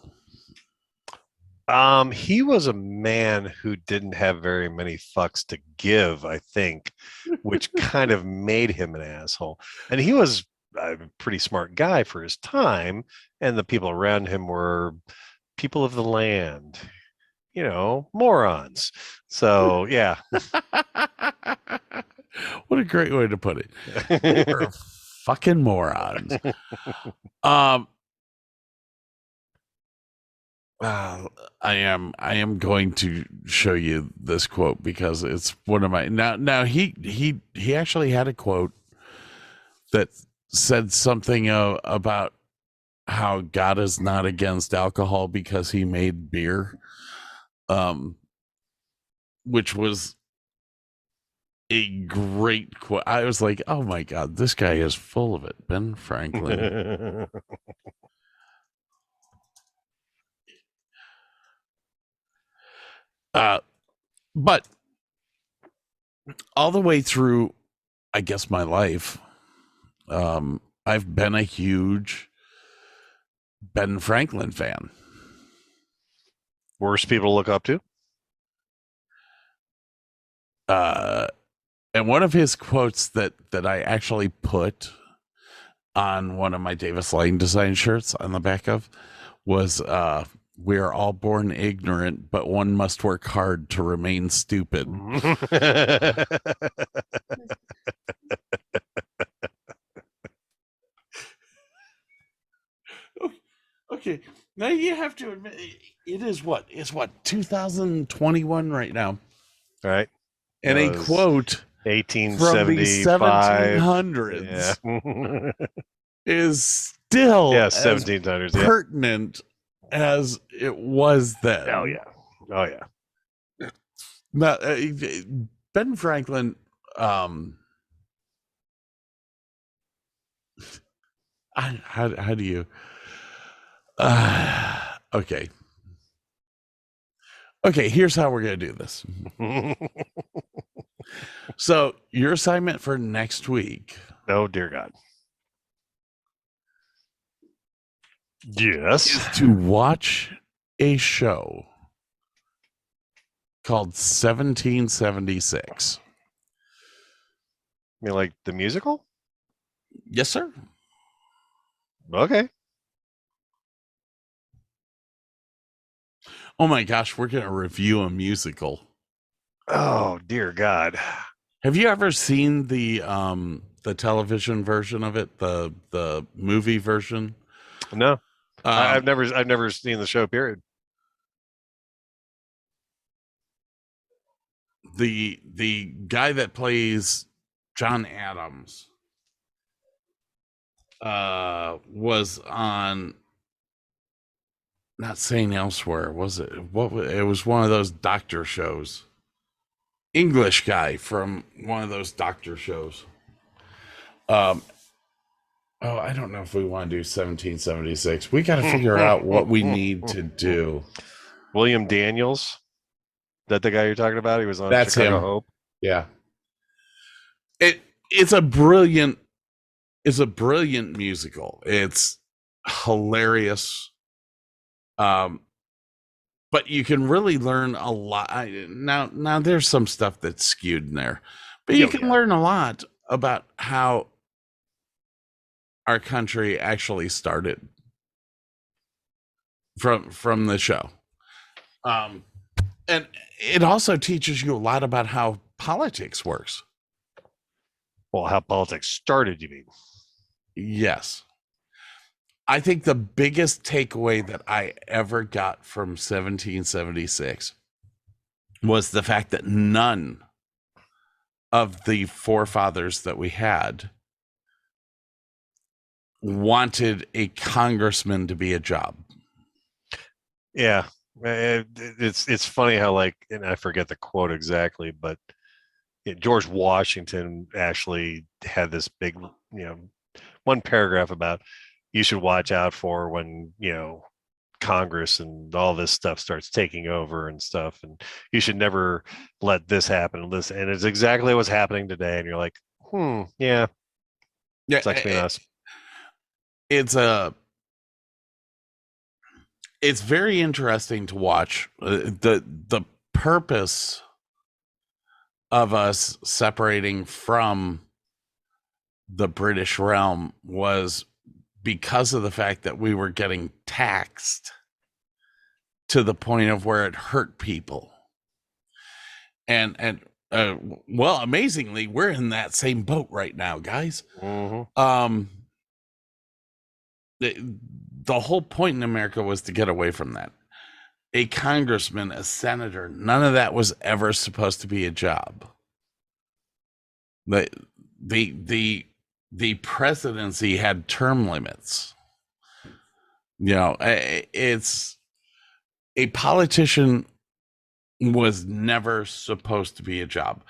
He was a man who didn't have very many fucks to give, I think, which kind of made him an asshole. And he was a pretty smart guy for his time, and the people around him were people of the land, morons. So yeah. What a great way to put it. They were fucking morons. I am going to show you this quote because it's one of my now he actually had a quote that said something about how God is not against alcohol because he made beer, which was a great quote. I was like, oh my God, this guy is full of it. Ben Franklin. But all the way through, I guess, my life, I've been a huge Ben Franklin fan. Worst people to look up to? And one of his quotes that I actually put on one of my Davis Lane design shirts on the back of was, we are all born ignorant, but one must work hard to remain stupid. Okay, now you have to admit, it's what 2021 right now, right? And a quote 1875 from the 1700s is still 1700s pertinent as it was then. Oh yeah. Now, Ben Franklin, how do you? Okay. Here's how we're gonna do this. So your assignment for next week. Oh dear God. Yes. Is to watch a show called 1776. You mean like the musical? Yes, sir. Okay. Oh my gosh, we're gonna review a musical. Oh dear God. Have you ever seen the television version of it, the movie version? No. I've never seen the show, period. the guy that plays John Adams was on, not Saying Elsewhere, was it? It was one of those doctor shows. English guy from one of those doctor shows. I don't know if we want to do 1776. We got to figure out what we need to do. William Daniels, is that the guy you're talking about? He was on That's Chicago him. Hope. Yeah. It's a brilliant musical. It's hilarious. But you can really learn a lot. Now there's some stuff that's skewed in there, but you can learn a lot about how our country actually started from the show. And it also teaches you a lot about how politics works. Well, how politics started, you mean? Yes. I think the biggest takeaway that I ever got from 1776 was the fact that none of the forefathers that we had wanted a congressman to be a job. Yeah. It's funny how, like, and I forget the quote exactly, but George Washington actually had this big, one paragraph about you should watch out for when, Congress and all this stuff starts taking over and stuff, and you should never let this happen and this, and it's exactly what's happening today. And you're like, yeah, it's actually us. It's very interesting to watch. The purpose of us separating from the British realm was because of the fact that we were getting taxed to the point of where it hurt people. And well, amazingly, we're in that same boat right now, guys. Mm-hmm. The whole point in America was to get away from that. A congressman, a senator, none of that was ever supposed to be a job. The presidency had term limits. It's a politician was never supposed to be a job.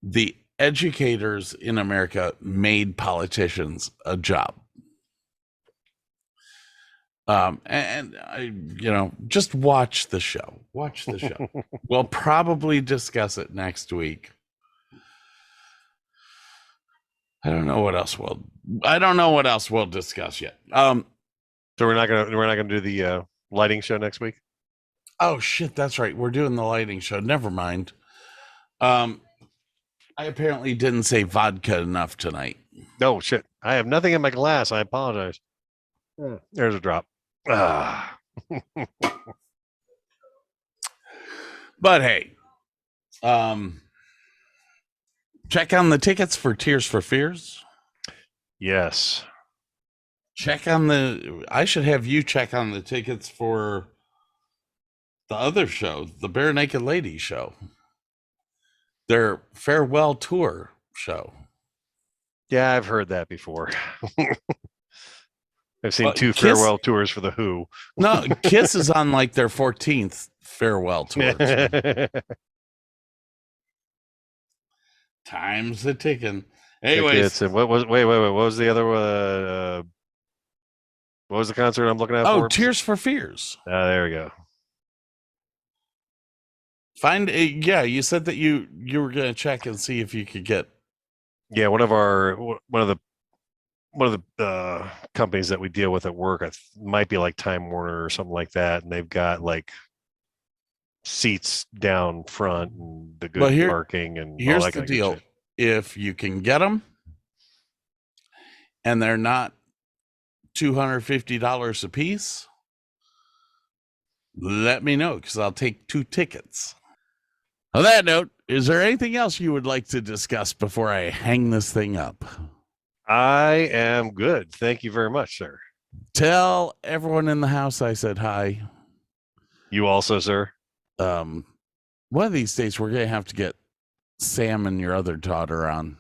The educators in America made politicians a job. Just watch the show. We'll probably discuss it next week. I don't know what else we'll discuss yet. So we're not gonna do the lighting show next week. Oh shit, that's right. We're doing the lighting show. Never mind. I apparently didn't say vodka enough tonight. No shit. I have nothing in my glass. I apologize. There's a drop. But hey, check on the tickets for Tears for Fears. Yes. I should have you check on the tickets for the other show, the Bare Naked Ladies show. Their farewell tour show. Yeah, I've heard that before. I've seen two farewell tours for the Who. No, Kiss is on like their 14th farewell tour. Time's a ticking. Anyways, what was what was the other what was the concert I'm looking at? Oh, Tears for Fears. There we go. You said that you were going to check and see if you could get. Yeah, one of the companies that we deal with at work, might be like Time Warner or something like that, and they've got like seats down front and the good parking and here's all that the deal. If you can get them and they're not $250 a piece, let me know, because I'll take 2 tickets. On that note, is there anything else you would like to discuss before I hang this thing up? I am good. Thank you very much, sir. Tell everyone in the house I said hi. You also, sir. One of these days, we're going to have to get Sam and your other daughter on.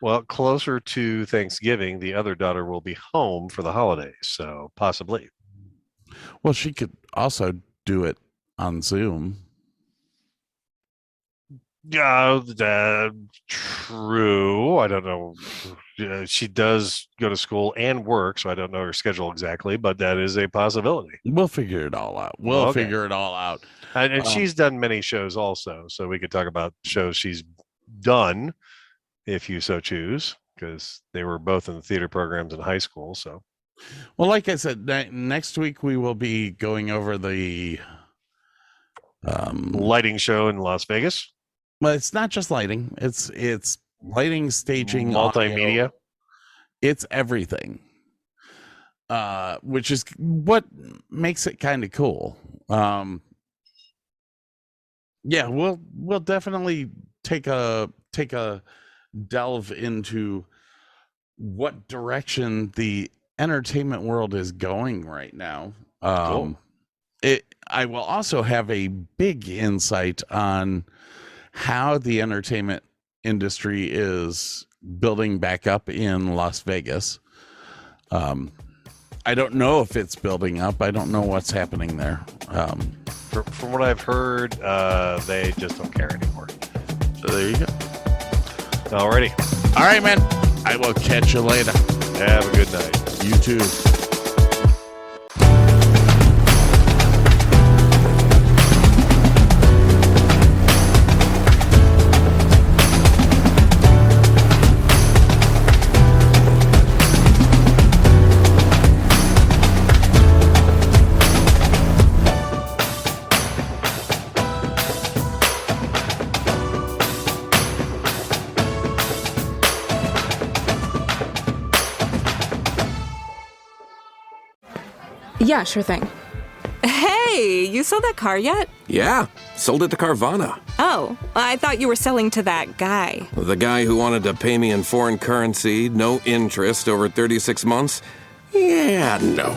Well, closer to Thanksgiving, the other daughter will be home for the holidays, so possibly. Well, she could also do it on Zoom. Yeah, true. I don't know. She does go to school and work, so I don't know her schedule exactly, but that is a possibility. We'll figure it all out. We'll figure it all out. And she's done many shows also, so we could talk about shows she's done if you so choose, because they were both in the theater programs in high school. So, well, like I said, next week we will be going over the lighting show in Las Vegas. Well, it's not just lighting. It's lighting, staging, multimedia. Audio. It's everything, which is what makes it kind of cool. Yeah, we'll definitely take a delve into what direction the entertainment world is going right now. Cool. I will also have a big insight on how the entertainment industry is building back up in Las Vegas. I don't know if it's building up. I don't know what's happening there. From what I've heard, they just don't care anymore. So there you go. Alrighty. All right, man. I will catch you later. Have a good night. You too. Yeah, sure thing. Hey, you sold that car yet? Yeah, sold it to Carvana. Oh, I thought you were selling to that guy. The guy who wanted to pay me in foreign currency, no interest, over 36 months? Yeah, no.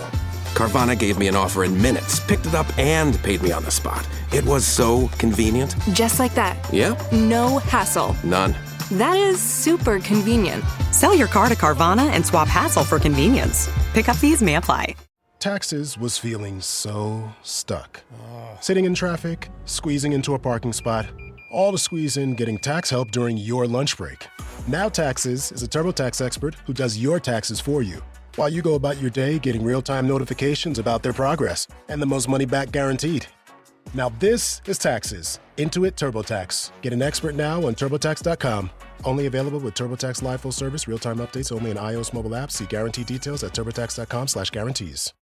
Carvana gave me an offer in minutes, picked it up, and paid me on the spot. It was so convenient. Just like that. Yeah? No hassle. None. That is super convenient. Sell your car to Carvana and swap hassle for convenience. Pickup fees may apply. Taxes was feeling so stuck. Sitting in traffic, squeezing into a parking spot, all to squeeze in getting tax help during your lunch break. Now Taxes is a TurboTax expert who does your taxes for you, while you go about your day getting real-time notifications about their progress and the most money back guaranteed. Now this is Taxes. Intuit TurboTax. Get an expert now on TurboTax.com. Only available with TurboTax Live Full Service, real-time updates only in iOS mobile apps. See guarantee details at TurboTax.com/guarantees.